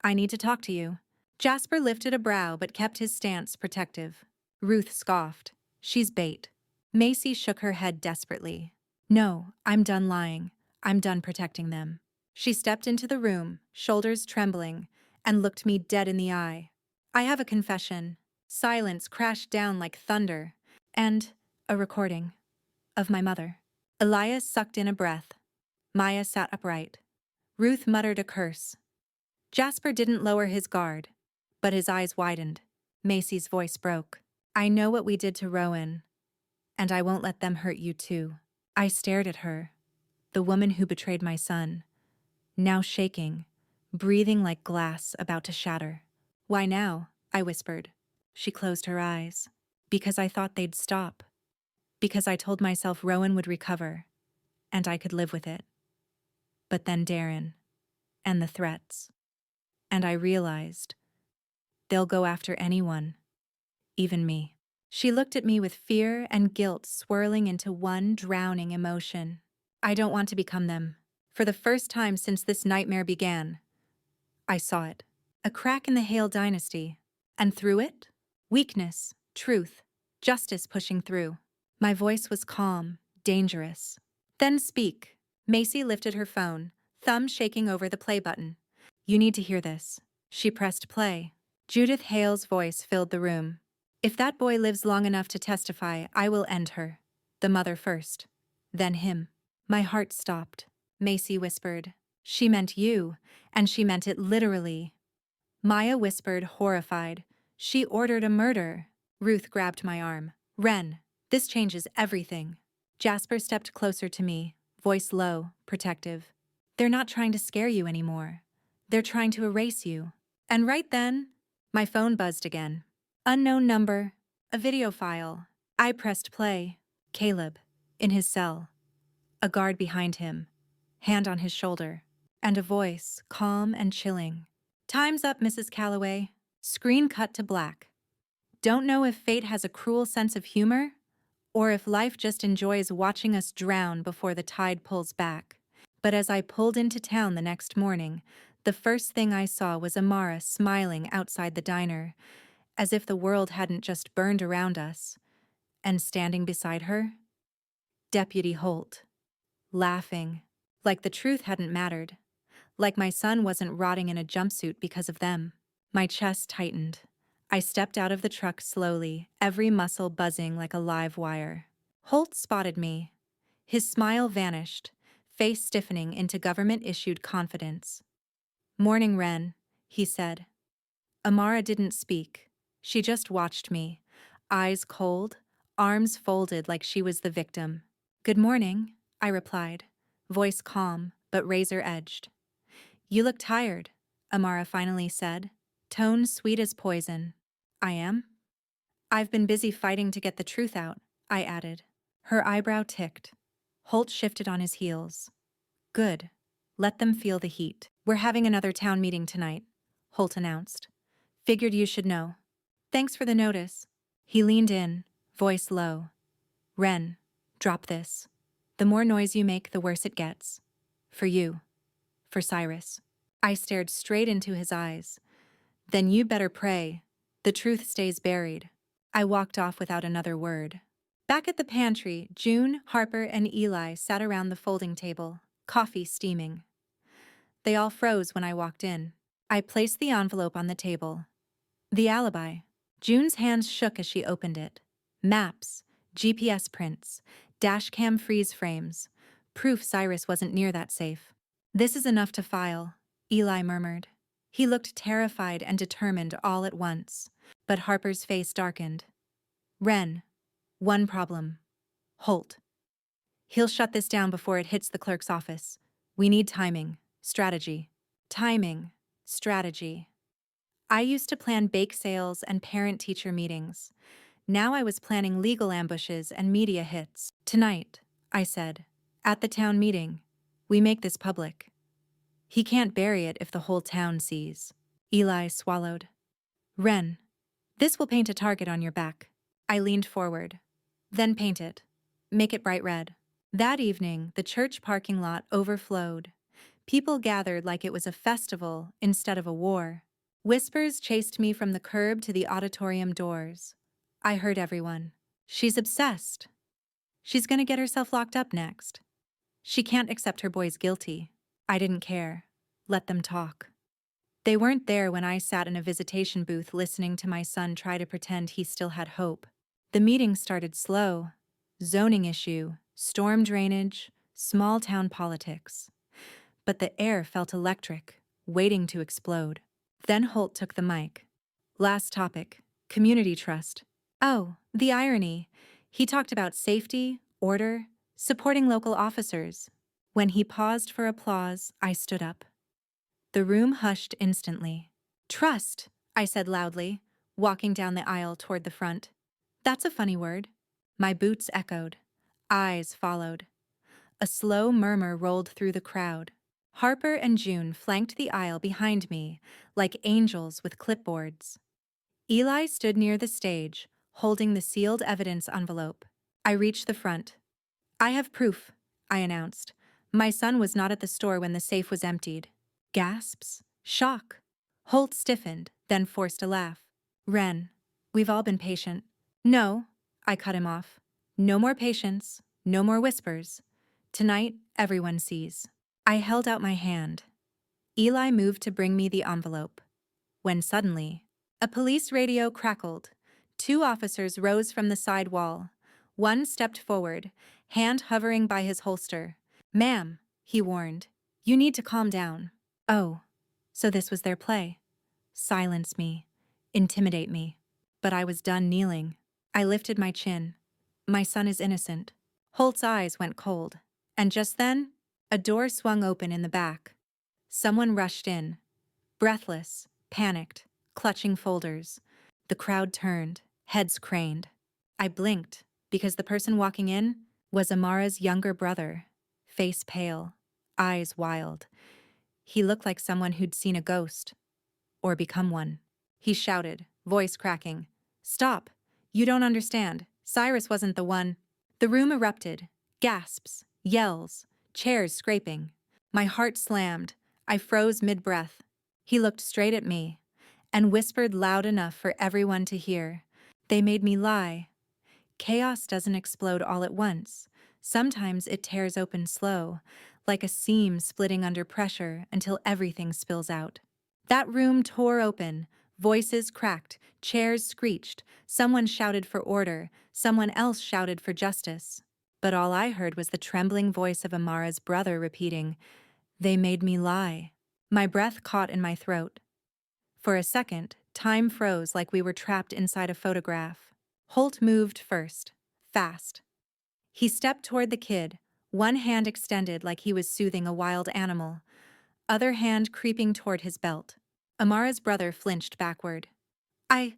need to talk to you. Jasper lifted a brow but kept his stance protective. Ruth scoffed. She's bait. Macy shook her head desperately. No, I'm done lying. I'm done protecting them. She stepped into the room, shoulders trembling, and looked me dead in the eye. I have a confession. Silence crashed down like thunder. And a recording. Of my mother. Elias sucked in a breath. Maya sat upright. Ruth muttered a curse. Jasper didn't lower his guard, but his eyes widened. Macy's voice broke. I know what we did to Rowan, and I won't let them hurt you too. I stared at her, the woman who betrayed my son, now shaking, breathing like glass about to shatter. Why now? I whispered. She closed her eyes. Because I thought they'd stop. Because I told myself Rowan would recover, and I could live with it. But then Darren, and the threats. And I realized, they'll go after anyone, even me. She looked at me with fear and guilt swirling into one drowning emotion. I don't want to become them. For the first time since this nightmare began, I saw it. A crack in the Hale dynasty. And through it, weakness, truth, justice pushing through. My voice was calm, dangerous. Then speak. Macy lifted her phone, thumb shaking over the play button. You need to hear this. She pressed play. Judith Hale's voice filled the room. If that boy lives long enough to testify, I will end her. The mother first. Then him. My heart stopped. Macy whispered. She meant you, and she meant it literally. Maya whispered, horrified. She ordered a murder. Ruth grabbed my arm. Wren, this changes everything. Jasper stepped closer to me, voice low, protective. They're not trying to scare you anymore. They're trying to erase you. And right then, my phone buzzed again. Unknown number, a video file. I pressed play. Caleb, in his cell. A guard behind him, hand on his shoulder, and a voice, calm and chilling. Time's up, Mrs. Calloway. Screen cut to black. Don't know if fate has a cruel sense of humor, or if life just enjoys watching us drown before the tide pulls back. But as I pulled into town the next morning, the first thing I saw was Amara smiling outside the diner, as if the world hadn't just burned around us. And standing beside her, Deputy Holt, laughing, like the truth hadn't mattered, like my son wasn't rotting in a jumpsuit because of them. My chest tightened. I stepped out of the truck slowly, every muscle buzzing like a live wire. Holt spotted me. His smile vanished, face stiffening into government-issued confidence. Morning, Wren, he said. Amara didn't speak. She just watched me, eyes cold, arms folded like she was the victim. Good morning, I replied, voice calm but razor-edged. You look tired, Amara finally said, tone sweet as poison. I am? I've been busy fighting to get the truth out, I added. Her eyebrow ticked. Holt shifted on his heels. Good. Let them feel the heat. We're having another town meeting tonight, Holt announced. Figured you should know. Thanks for the notice. He leaned in, voice low. Wren, drop this. The more noise you make, the worse it gets. For you. For Cyrus. I stared straight into his eyes. Then you better pray. The truth stays buried. I walked off without another word. Back at the pantry, June, Harper, and Eli sat around the folding table, coffee steaming. They all froze when I walked in. I placed the envelope on the table. The alibi. June's hands shook as she opened it. Maps, GPS prints, dashcam freeze frames. Proof Cyrus wasn't near that safe. This is enough to file, Eli murmured. He looked terrified and determined all at once, but Harper's face darkened. Wren, one problem. Holt. He'll shut this down before it hits the clerk's office. We need timing, strategy. Timing, strategy. I used to plan bake sales and parent-teacher meetings. Now I was planning legal ambushes and media hits. Tonight, I said, at the town meeting, we make this public. He can't bury it if the whole town sees. Eli swallowed. Wren, this will paint a target on your back. I leaned forward. Then paint it. Make it bright red. That evening, the church parking lot overflowed. People gathered like it was a festival instead of a war. Whispers chased me from the curb to the auditorium doors. I heard everyone. She's obsessed. She's gonna get herself locked up next. She can't accept her boy's guilty. I didn't care. Let them talk. They weren't there when I sat in a visitation booth listening to my son try to pretend he still had hope. The meeting started slow. Zoning issue, storm drainage, small-town politics. But the air felt electric, waiting to explode. Then Holt took the mic. Last topic, community trust. Oh, the irony. He talked about safety, order, supporting local officers. When he paused for applause, I stood up. The room hushed instantly. Trust, I said loudly, walking down the aisle toward the front. That's a funny word. My boots echoed. Eyes followed. A slow murmur rolled through the crowd. Harper and June flanked the aisle behind me, like angels with clipboards. Eli stood near the stage, holding the sealed evidence envelope. I reached the front. I have proof, I announced. My son was not at the store when the safe was emptied. Gasps. Shock. Holt stiffened, then forced a laugh. Wren, we've all been patient. No, I cut him off. No more patience, no more whispers. Tonight, everyone sees. I held out my hand. Eli moved to bring me the envelope. When suddenly, a police radio crackled. 2 officers rose from the side wall. One stepped forward, hand hovering by his holster. Ma'am, he warned, you need to calm down. Oh, so this was their play. Silence me, intimidate me. But I was done kneeling. I lifted my chin. My son is innocent. Holt's eyes went cold. And just then, a door swung open in the back. Someone rushed in. Breathless, panicked, clutching folders. The crowd turned, heads craned. I blinked, because the person walking in was Amara's younger brother, face pale, eyes wild. He looked like someone who'd seen a ghost, or become one. He shouted, voice cracking, "Stop! You don't understand. Cyrus wasn't the one." The room erupted. Gasps, yells, chairs scraping. My heart slammed. I froze mid-breath. He looked straight at me and whispered loud enough for everyone to hear. They made me lie. Chaos doesn't explode all at once. Sometimes it tears open slow, like a seam splitting under pressure until everything spills out. That room tore open. Voices cracked, chairs screeched, someone shouted for order, someone else shouted for justice. But all I heard was the trembling voice of Amara's brother repeating, "They made me lie." My breath caught in my throat. For a second, time froze like we were trapped inside a photograph. Holt moved first, fast. He stepped toward the kid, one hand extended like he was soothing a wild animal, other hand creeping toward his belt. Amara's brother flinched backward. I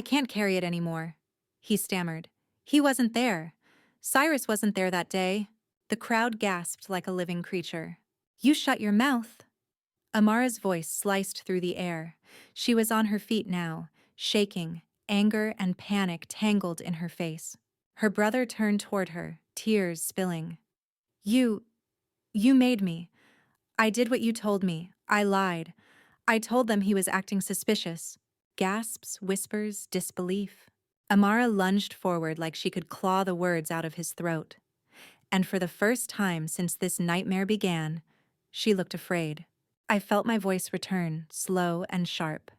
can't carry it anymore," he stammered. "He wasn't there. Cyrus wasn't there that day." The crowd gasped like a living creature. "You shut your mouth." Amara's voice sliced through the air. She was on her feet now, shaking, anger and panic tangled in her face. Her brother turned toward her, tears spilling. You made me. I did what you told me. I lied. I told them he was acting suspicious." Gasps, whispers, disbelief. Amara lunged forward like she could claw the words out of his throat. And for the first time since this nightmare began, she looked afraid. I felt my voice return, slow and sharp.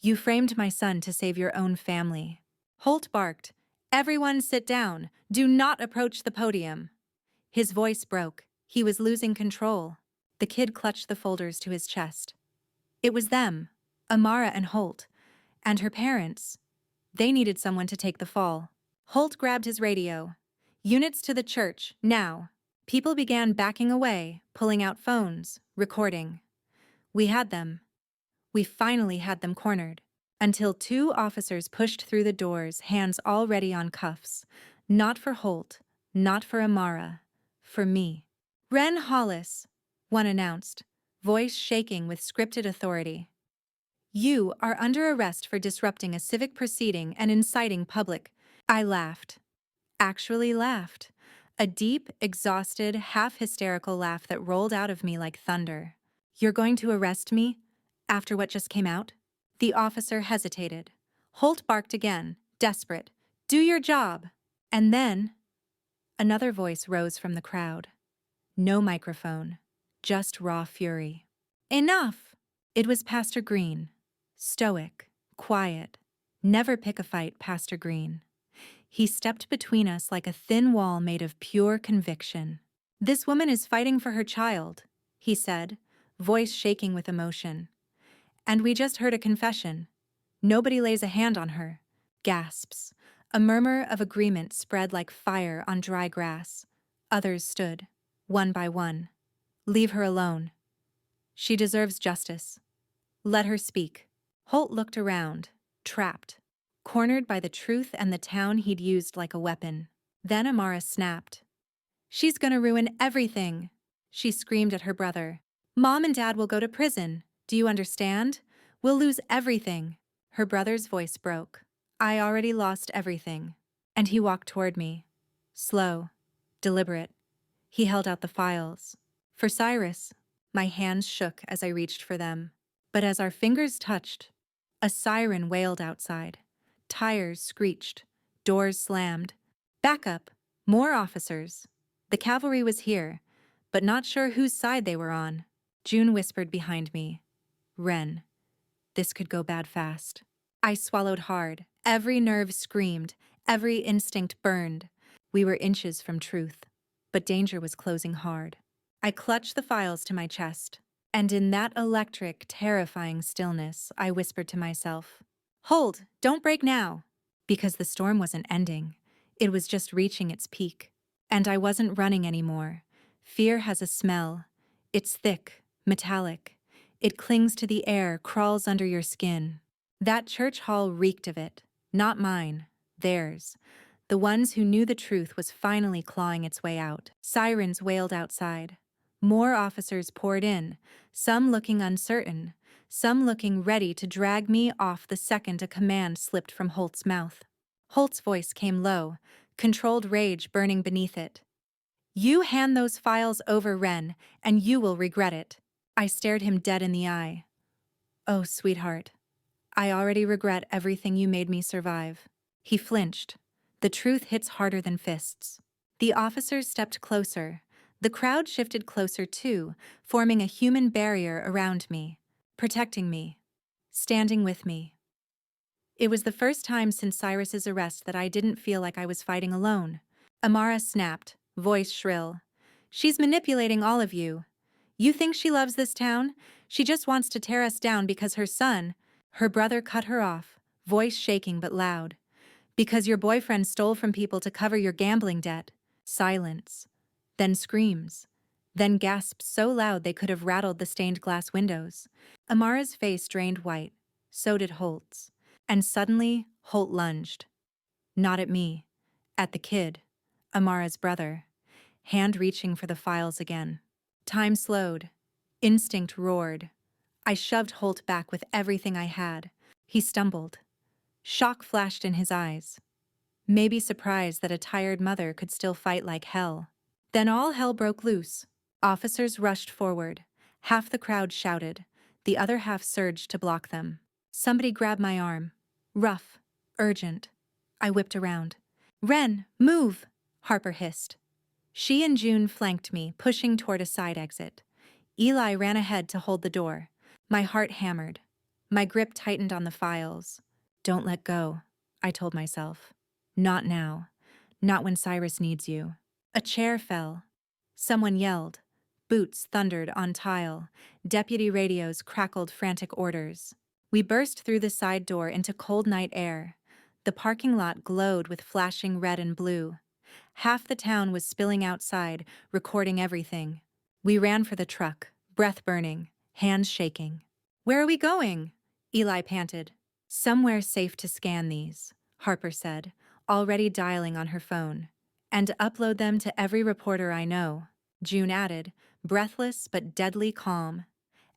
"You framed my son to save your own family." Holt barked, "Everyone sit down. Do not approach the podium." His voice broke. He was losing control. The kid clutched the folders to his chest. It was them, Amara and Holt, and her parents. They needed someone to take the fall. Holt grabbed his radio. Units to the church, now. People began backing away, pulling out phones, recording. We had them. We finally had them cornered. Until two officers pushed through the doors, hands already on cuffs. Not for Holt, not for Amara, for me. Wren Hollis, one announced, voice shaking with scripted authority. You are under arrest for disrupting a civic proceeding and inciting public. I laughed. Actually laughed. A deep, exhausted, half-hysterical laugh that rolled out of me like thunder. You're going to arrest me? After what just came out? The officer hesitated. Holt barked again, desperate. Do your job. And then, another voice rose from the crowd. No microphone, just raw fury. Enough! It was Pastor Green. Stoic, quiet. Never pick a fight, Pastor Green. He stepped between us like a thin wall made of pure conviction. This woman is fighting for her child, he said, voice shaking with emotion. And we just heard a confession. Nobody lays a hand on her. Gasps. A murmur of agreement spread like fire on dry grass. Others stood, one by one. Leave her alone. She deserves justice. Let her speak. Holt looked around, trapped, cornered by the truth and the town he'd used like a weapon. Then Amara snapped. She's gonna ruin everything, she screamed at her brother. Mom and Dad will go to prison. Do you understand? We'll lose everything. Her brother's voice broke. I already lost everything. And he walked toward me. Slow, deliberate. He held out the files. For Cyrus. My hands shook as I reached for them. But as our fingers touched, a siren wailed outside. Tires screeched. Doors slammed. Backup! More officers. The cavalry was here, but not sure whose side they were on. June whispered behind me. Wren. This could go bad fast. I swallowed hard. Every nerve screamed. Every instinct burned. We were inches from truth, but danger was closing hard. I clutched the files to my chest, and in that electric, terrifying stillness, I whispered to myself, Hold, don't break now. Because the storm wasn't ending. It was just reaching its peak. And I wasn't running anymore. Fear has a smell. It's thick, metallic. It clings to the air, crawls under your skin. That church hall reeked of it. Not mine. Theirs. The ones who knew the truth was finally clawing its way out. Sirens wailed outside. More officers poured in, some looking uncertain, some looking ready to drag me off the second a command slipped from Holt's mouth. Holt's voice came low, controlled rage burning beneath it. You hand those files over, Wren, and you will regret it. I stared him dead in the eye. Oh, sweetheart, I already regret everything you made me survive. He flinched. The truth hits harder than fists. The officers stepped closer. The crowd shifted closer too, forming a human barrier around me, protecting me, standing with me. It was the first time since Cyrus's arrest that I didn't feel like I was fighting alone. Amara snapped, voice shrill. She's manipulating all of you. You think she loves this town? She just wants to tear us down because her son, her brother cut her off, voice shaking but loud. Because your boyfriend stole from people to cover your gambling debt. Silence. Then screams. Then gasps so loud they could have rattled the stained glass windows. Amara's face drained white. So did Holt's. And suddenly, Holt lunged. Not at me. At the kid. Amara's brother. Hand reaching for the files again. Time slowed. Instinct roared. I shoved Holt back with everything I had. He stumbled. Shock flashed in his eyes. Maybe surprised that a tired mother could still fight like hell. Then all hell broke loose. Officers rushed forward. Half the crowd shouted. The other half surged to block them. Somebody grabbed my arm. Rough. Urgent. I whipped around. Wren, move! Harper hissed. She and June flanked me, pushing toward a side exit. Eli ran ahead to hold the door. My heart hammered. My grip tightened on the files. Don't let go, I told myself. Not now. Not when Cyrus needs you. A chair fell. Someone yelled. Boots thundered on tile. Deputy radios crackled frantic orders. We burst through the side door into cold night air. The parking lot glowed with flashing red and blue. Half the town was spilling outside, recording everything. We ran for the truck, breath burning, hands shaking. "Where are we going?" Eli panted. "Somewhere safe to scan these," Harper said, already dialing on her phone. "And upload them to every reporter I know," June added, breathless but deadly calm.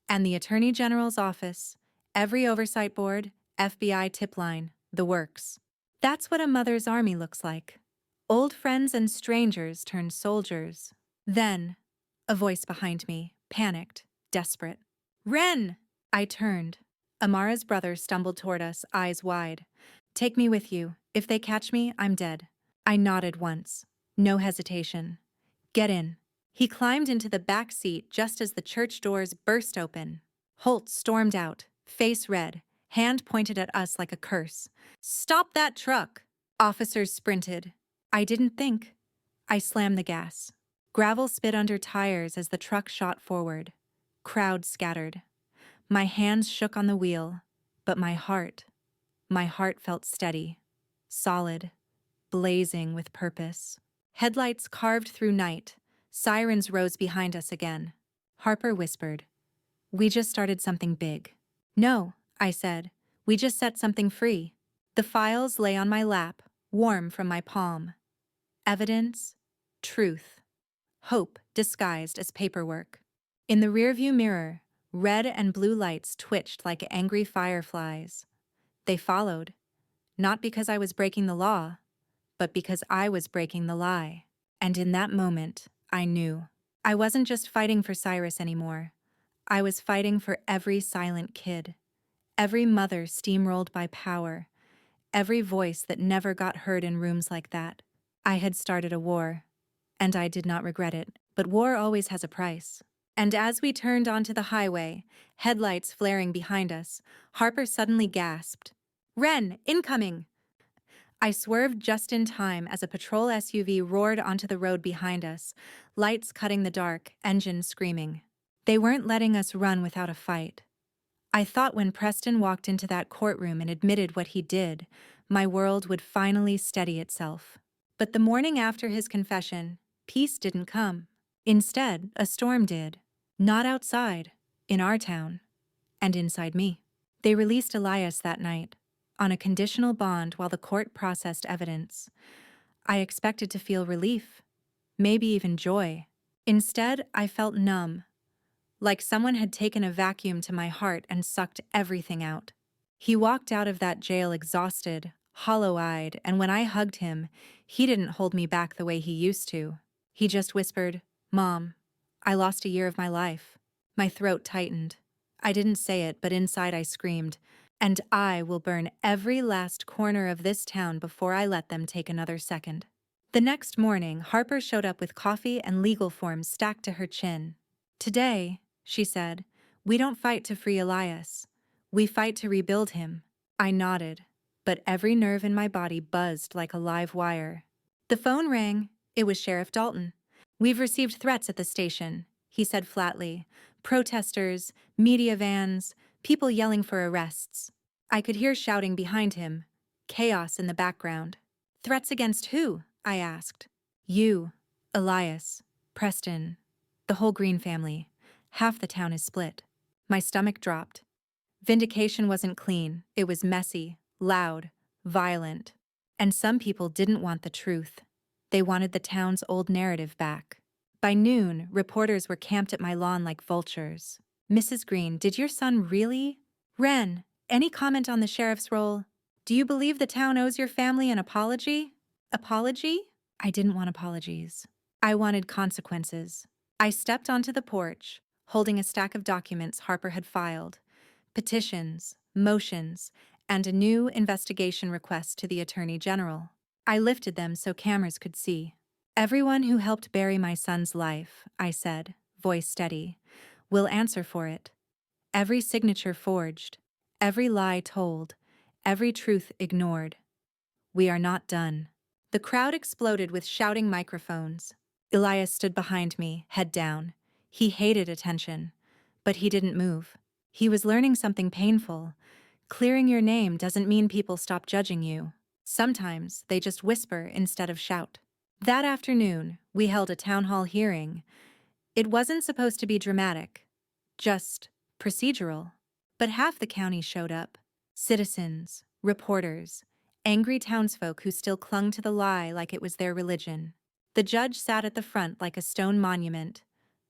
"And the Attorney General's office, every oversight board, FBI tip line, the works." That's what a mother's army looks like. Old friends and strangers turn soldiers. Then, a voice behind me, panicked, desperate. "Wren!" I turned. Amara's brother stumbled toward us, eyes wide. "Take me with you. If they catch me, I'm dead." I nodded once. No hesitation. "Get in." He climbed into the back seat just as the church doors burst open. Holt stormed out, face red, hand pointed at us like a curse. "Stop that truck!" Officers sprinted. I didn't think. I slammed the gas. Gravel spit under tires as the truck shot forward. Crowd scattered. My hands shook on the wheel, but my heart felt steady, solid, blazing with purpose. Headlights carved through night. Sirens rose behind us again. Harper whispered, "We just started something big." "No," I said. "We just set something free." The files lay on my lap, warm from my palm. Evidence, truth, hope disguised as paperwork. In the rearview mirror, red and blue lights twitched like angry fireflies. They followed, not because I was breaking the law, but because I was breaking the lie. And in that moment, I knew. I wasn't just fighting for Cyrus anymore. I was fighting for every silent kid, every mother steamrolled by power, every voice that never got heard in rooms like that. I had started a war, and I did not regret it, but war always has a price. And as we turned onto the highway, headlights flaring behind us, Harper suddenly gasped, "Wren, incoming!" I swerved just in time as a patrol SUV roared onto the road behind us, lights cutting the dark, engine screaming. They weren't letting us run without a fight. I thought when Preston walked into that courtroom and admitted what he did, my world would finally steady itself. But the morning after his confession, peace didn't come. Instead, a storm did. Not outside, in our town, and inside me. They released Elias that night, on a conditional bond while the court processed evidence. I expected to feel relief, maybe even joy. Instead, I felt numb, like someone had taken a vacuum to my heart and sucked everything out. He walked out of that jail exhausted, hollow-eyed, and when I hugged him, he didn't hold me back the way he used to. He just whispered, "Mom, I lost a year of my life." My throat tightened. I didn't say it, but inside I screamed, "And I will burn every last corner of this town before I let them take another second." The next morning, Harper showed up with coffee and legal forms stacked to her chin. "Today," she said, "we don't fight to free Elias. We fight to rebuild him." I nodded, but every nerve in my body buzzed like a live wire. The phone rang. It was Sheriff Dalton. "We've received threats at the station," he said flatly. "Protesters, media vans, people yelling for arrests." I could hear shouting behind him, chaos in the background. "Threats against who?" I asked. "You, Elias, Preston, the whole Green family. Half the town is split." My stomach dropped. Vindication wasn't clean. It was messy, loud, violent. And some people didn't want the truth. They wanted the town's old narrative back. By noon, reporters were camped at my lawn like vultures. "Mrs. Green, did your son really?" "Wren, any comment on the sheriff's role? Do you believe the town owes your family an apology?" Apology? I didn't want apologies. I wanted consequences. I stepped onto the porch, holding a stack of documents Harper had filed, petitions, motions, and a new investigation request to the Attorney General. I lifted them so cameras could see. "Everyone who helped bury my son's life," I said, voice steady, "will answer for it. Every signature forged, every lie told, every truth ignored. We are not done." The crowd exploded with shouting microphones. Elias stood behind me, head down. He hated attention, but he didn't move. He was learning something painful. Clearing your name doesn't mean people stop judging you. Sometimes they just whisper instead of shout. That afternoon, we held a town hall hearing. It wasn't supposed to be dramatic, just procedural. But half the county showed up. Citizens, reporters, angry townsfolk who still clung to the lie like it was their religion. The judge sat at the front like a stone monument.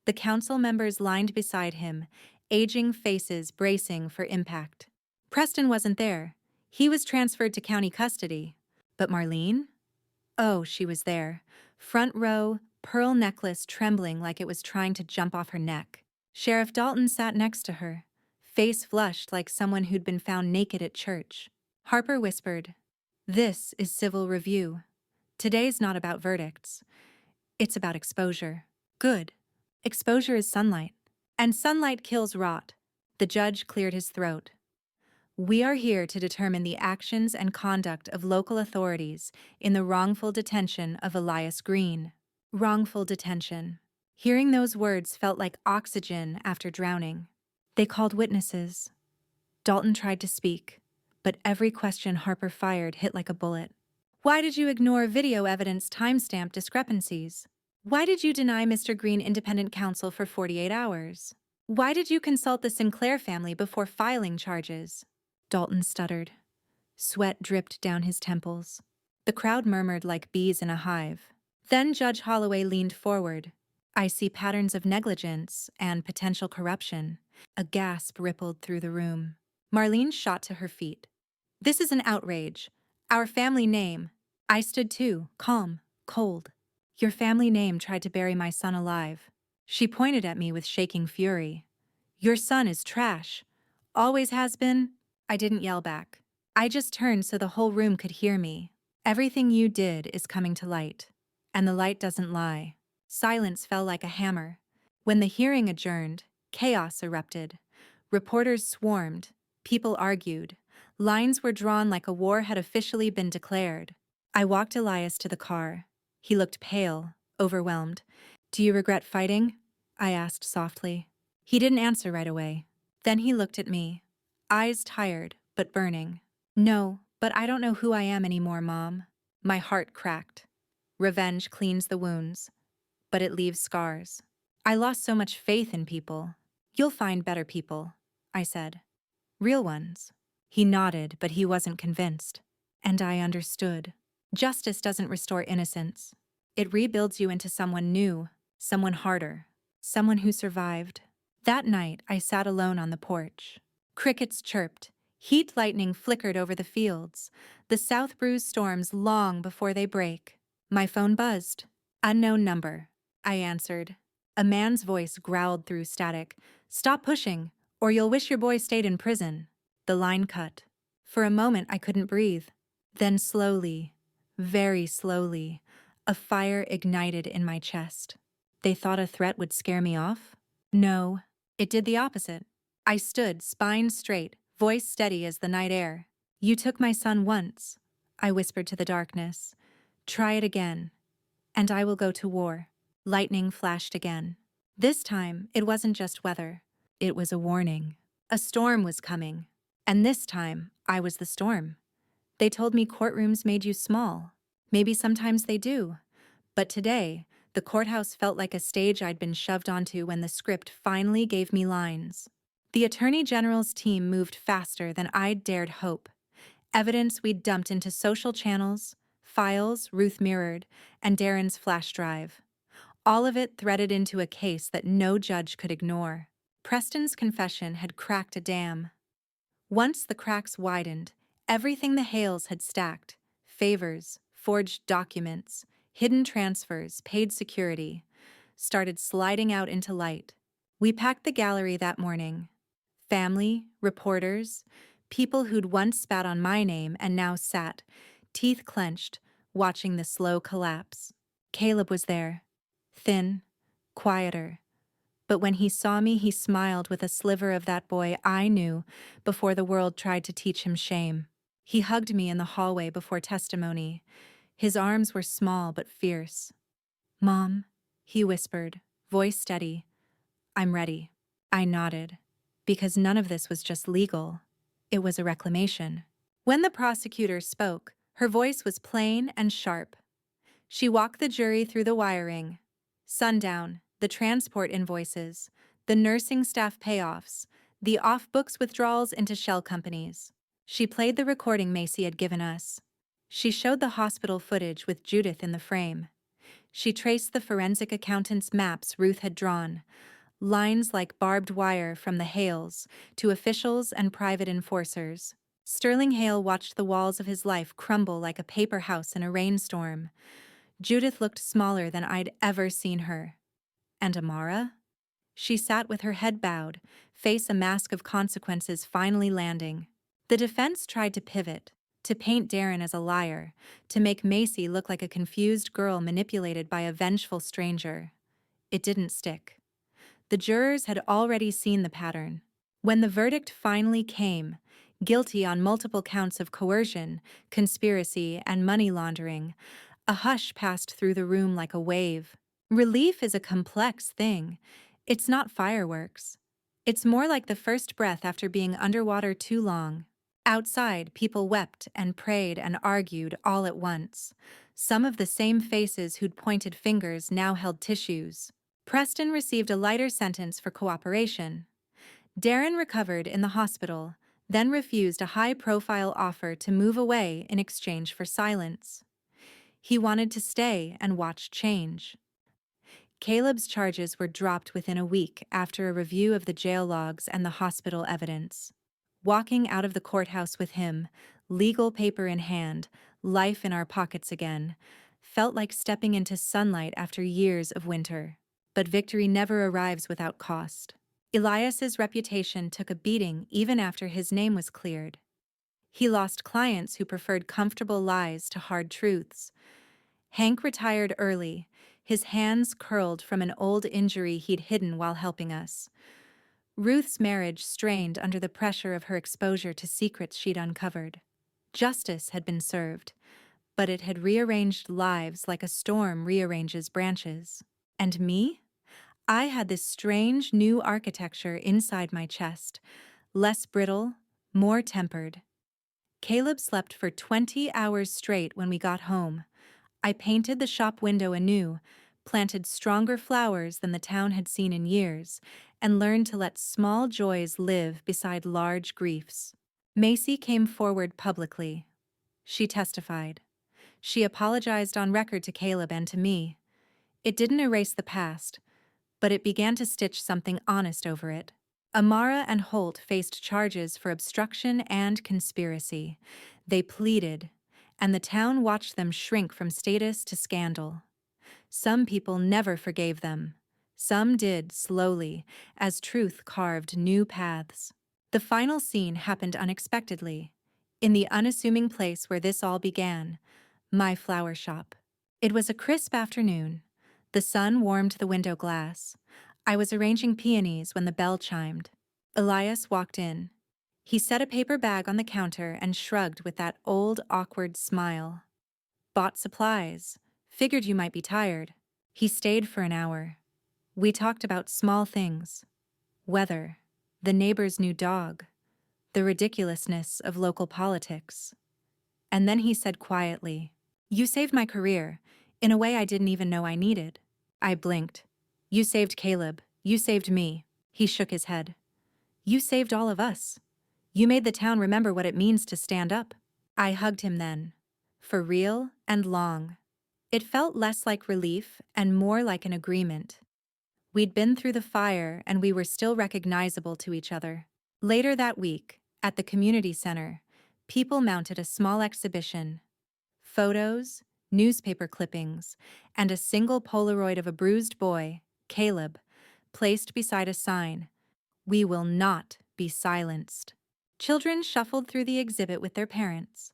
The council members lined beside him, aging faces bracing for impact. Preston wasn't there. He was transferred to county custody. But Marlene? Oh, she was there. Front row, pearl necklace trembling like it was trying to jump off her neck. Sheriff Dalton sat next to her, face flushed like someone who'd been found naked at church. Harper whispered, "This is civil review. Today's not about verdicts. It's about exposure." Good. Exposure is sunlight. And sunlight kills rot. The judge cleared his throat. We are here to determine the actions and conduct of local authorities in the wrongful detention of Elias Green. Wrongful detention. Hearing those words felt like oxygen after drowning. They called witnesses. Dalton tried to speak, but every question Harper fired hit like a bullet. Why did you ignore video evidence timestamp discrepancies? Why did you deny Mr. Green independent counsel for 48 hours? Why did you consult the Sinclair family before filing charges? Dalton stuttered. Sweat dripped down his temples. The crowd murmured like bees in a hive. Then Judge Holloway leaned forward. "I see patterns of negligence and potential corruption." A gasp rippled through the room. Marlene shot to her feet. "This is an outrage. Our family name." I stood too, calm, cold. "Your family name tried to bury my son alive." She pointed at me with shaking fury. "Your son is trash. Always has been." I didn't yell back. I just turned so the whole room could hear me. "Everything you did is coming to light. And the light doesn't lie." Silence fell like a hammer. When the hearing adjourned, chaos erupted. Reporters swarmed. People argued. Lines were drawn like a war had officially been declared. I walked Elias to the car. He looked pale, overwhelmed. "Do you regret fighting?" I asked softly. He didn't answer right away. Then he looked at me, eyes tired but burning. "No, but I don't know who I am anymore, Mom." My heart cracked. Revenge cleans the wounds, but it leaves scars. I lost so much faith in people. "You'll find better people," I said. "Real ones." He nodded, but he wasn't convinced. And I understood. Justice doesn't restore innocence. It rebuilds you into someone new, someone harder, someone who survived. That night, I sat alone on the porch. Crickets chirped. Heat lightning flickered over the fields. The South brews storms long before they break. My phone buzzed. "Unknown number," I answered. A man's voice growled through static. "Stop pushing, or you'll wish your boy stayed in prison." The line cut. For a moment, I couldn't breathe. Then slowly, very slowly, a fire ignited in my chest. They thought a threat would scare me off? No, it did the opposite. I stood, spine straight, voice steady as the night air. "You took my son once," I whispered to the darkness. "Try it again, and I will go to war." Lightning flashed again. This time, it wasn't just weather. It was a warning. A storm was coming. And this time, I was the storm. They told me courtrooms made you small. Maybe sometimes they do. But today, the courthouse felt like a stage I'd been shoved onto when the script finally gave me lines. The Attorney General's team moved faster than I'd dared hope. Evidence we'd dumped into social channels, files Ruth mirrored, and Darren's flash drive. All of it threaded into a case that no judge could ignore. Preston's confession had cracked a dam. Once the cracks widened, everything the Hales had stacked, favors, forged documents, hidden transfers, paid security, started sliding out into light. We packed the gallery that morning. Family, reporters, people who'd once spat on my name and now sat, teeth clenched, watching the slow collapse. Caleb was there, thin, quieter. But when he saw me, he smiled with a sliver of that boy I knew before the world tried to teach him shame. He hugged me in the hallway before testimony. His arms were small but fierce. "Mom," he whispered, voice steady, I'm ready. I nodded, because none of this was just legal. It was a reclamation. When the prosecutor spoke, her voice was plain and sharp. She walked the jury through the wiring. Sundown, the transport invoices, the nursing staff payoffs, the off-books withdrawals into shell companies. She played the recording Macy had given us. She showed the hospital footage with Judith in the frame. She traced the forensic accountant's maps Ruth had drawn, lines like barbed wire from the Hales to officials and private enforcers. Sterling Hale watched the walls of his life crumble like a paper house in a rainstorm. Judith looked smaller than I'd ever seen her. And Amara? She sat with her head bowed, face a mask of consequences finally landing. The defense tried to pivot, to paint Darren as a liar, to make Macy look like a confused girl manipulated by a vengeful stranger. It didn't stick. The jurors had already seen the pattern. When the verdict finally came, guilty on multiple counts of coercion, conspiracy, and money laundering, a hush passed through the room like a wave. Relief is a complex thing. It's not fireworks. It's more like the first breath after being underwater too long. Outside, people wept and prayed and argued all at once. Some of the same faces who'd pointed fingers now held tissues. Preston received a lighter sentence for cooperation. Darren recovered in the hospital, then refused a high-profile offer to move away in exchange for silence. He wanted to stay and watch change. Caleb's charges were dropped within a week after a review of the jail logs and the hospital evidence. Walking out of the courthouse with him, legal paper in hand, life in our pockets again, felt like stepping into sunlight after years of winter. But victory never arrives without cost. Elias's reputation took a beating even after his name was cleared. He lost clients who preferred comfortable lies to hard truths. Hank retired early, his hands curled from an old injury he'd hidden while helping us. Ruth's marriage strained under the pressure of her exposure to secrets she'd uncovered. Justice had been served, but it had rearranged lives like a storm rearranges branches. And me? I had this strange new architecture inside my chest, less brittle, more tempered. Caleb slept for 20 hours straight when we got home. I painted the shop window anew, planted stronger flowers than the town had seen in years, and learned to let small joys live beside large griefs. Macy came forward publicly. She testified. She apologized on record to Caleb and to me. It didn't erase the past, but it began to stitch something honest over it. Amara and Holt faced charges for obstruction and conspiracy. They pleaded, and the town watched them shrink from status to scandal. Some people never forgave them. Some did slowly, as truth carved new paths. The final scene happened unexpectedly, in the unassuming place where this all began, my flower shop. It was a crisp afternoon. The sun warmed the window glass. I was arranging peonies when the bell chimed. Elias walked in. He set a paper bag on the counter and shrugged with that old, awkward smile. Bought supplies. Figured you might be tired. He stayed for an hour. We talked about small things. Weather. The neighbor's new dog. The ridiculousness of local politics. And then he said quietly, "You saved my career, in a way I didn't even know I needed." I blinked. "You saved Caleb. You saved me." He shook his head. "You saved all of us. You made the town remember what it means to stand up." I hugged him then. For real and long. It felt less like relief and more like an agreement. We'd been through the fire and we were still recognizable to each other. Later that week, at the community center, people mounted a small exhibition. Photos, newspaper clippings, and a single Polaroid of a bruised boy, Caleb, placed beside a sign, "We will not be silenced." Children shuffled through the exhibit with their parents.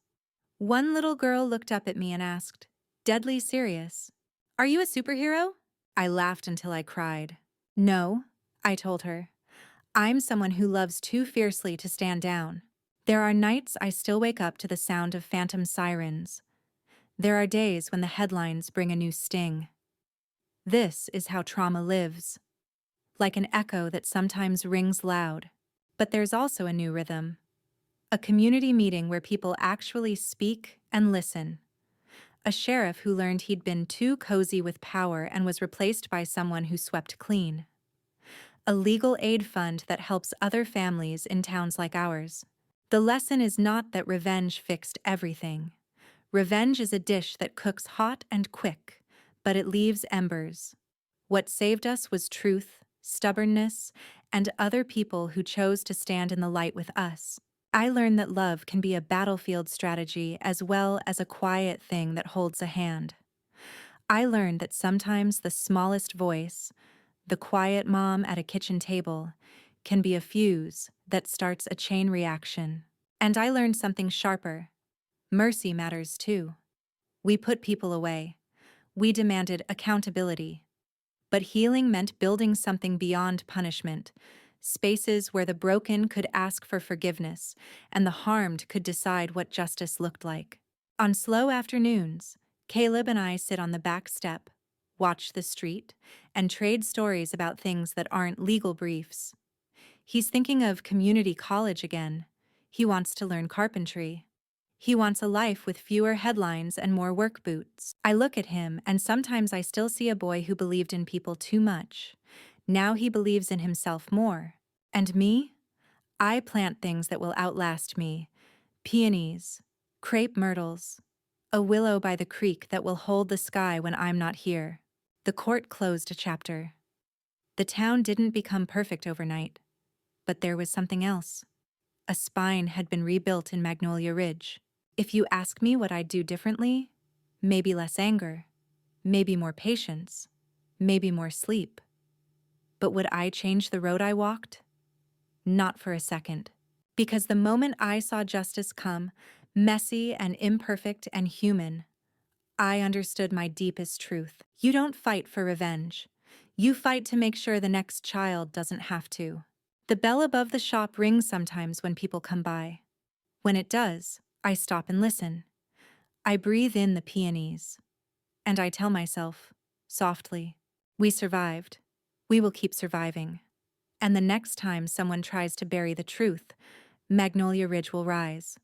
One little girl looked up at me and asked, deadly serious, "Are you a superhero?" I laughed until I cried. "No," I told her. "I'm someone who loves too fiercely to stand down. There are nights I still wake up to the sound of phantom sirens. There are days when the headlines bring a new sting. This is how trauma lives." like an echo that sometimes rings loud. But there's also a new rhythm. A community meeting where people actually speak and listen. A sheriff who learned he'd been too cozy with power and was replaced by someone who swept clean. A legal aid fund that helps other families in towns like ours. The lesson is not that revenge fixed everything. Revenge is a dish that cooks hot and quick, but it leaves embers. What saved us was truth, stubbornness, and other people who chose to stand in the light with us. I learned that love can be a battlefield strategy as well as a quiet thing that holds a hand. I learned that sometimes the smallest voice, the quiet mom at a kitchen table, can be a fuse that starts a chain reaction. And I learned something sharper. Mercy matters too. We put people away. We demanded accountability. But healing meant building something beyond punishment, spaces where the broken could ask for forgiveness and the harmed could decide what justice looked like. On slow afternoons, Caleb and I sit on the back step, watch the street, and trade stories about things that aren't legal briefs. He's thinking of community college again. He wants to learn carpentry. He wants a life with fewer headlines and more work boots. I look at him, and sometimes I still see a boy who believed in people too much. Now he believes in himself more. And me? I plant things that will outlast me. Peonies, crepe myrtles, a willow by the creek that will hold the sky when I'm not here. The court closed a chapter. The town didn't become perfect overnight, but there was something else. A spine had been rebuilt in Magnolia Ridge. If you ask me what I'd do differently, maybe less anger, maybe more patience, maybe more sleep. But would I change the road I walked? Not for a second. Because the moment I saw justice come, messy and imperfect and human, I understood my deepest truth. You don't fight for revenge. You fight to make sure the next child doesn't have to. The bell above the shop rings sometimes when people come by. When it does, I stop and listen. I breathe in the peonies. And I tell myself, softly, we survived. We will keep surviving. And the next time someone tries to bury the truth, Magnolia Ridge will rise.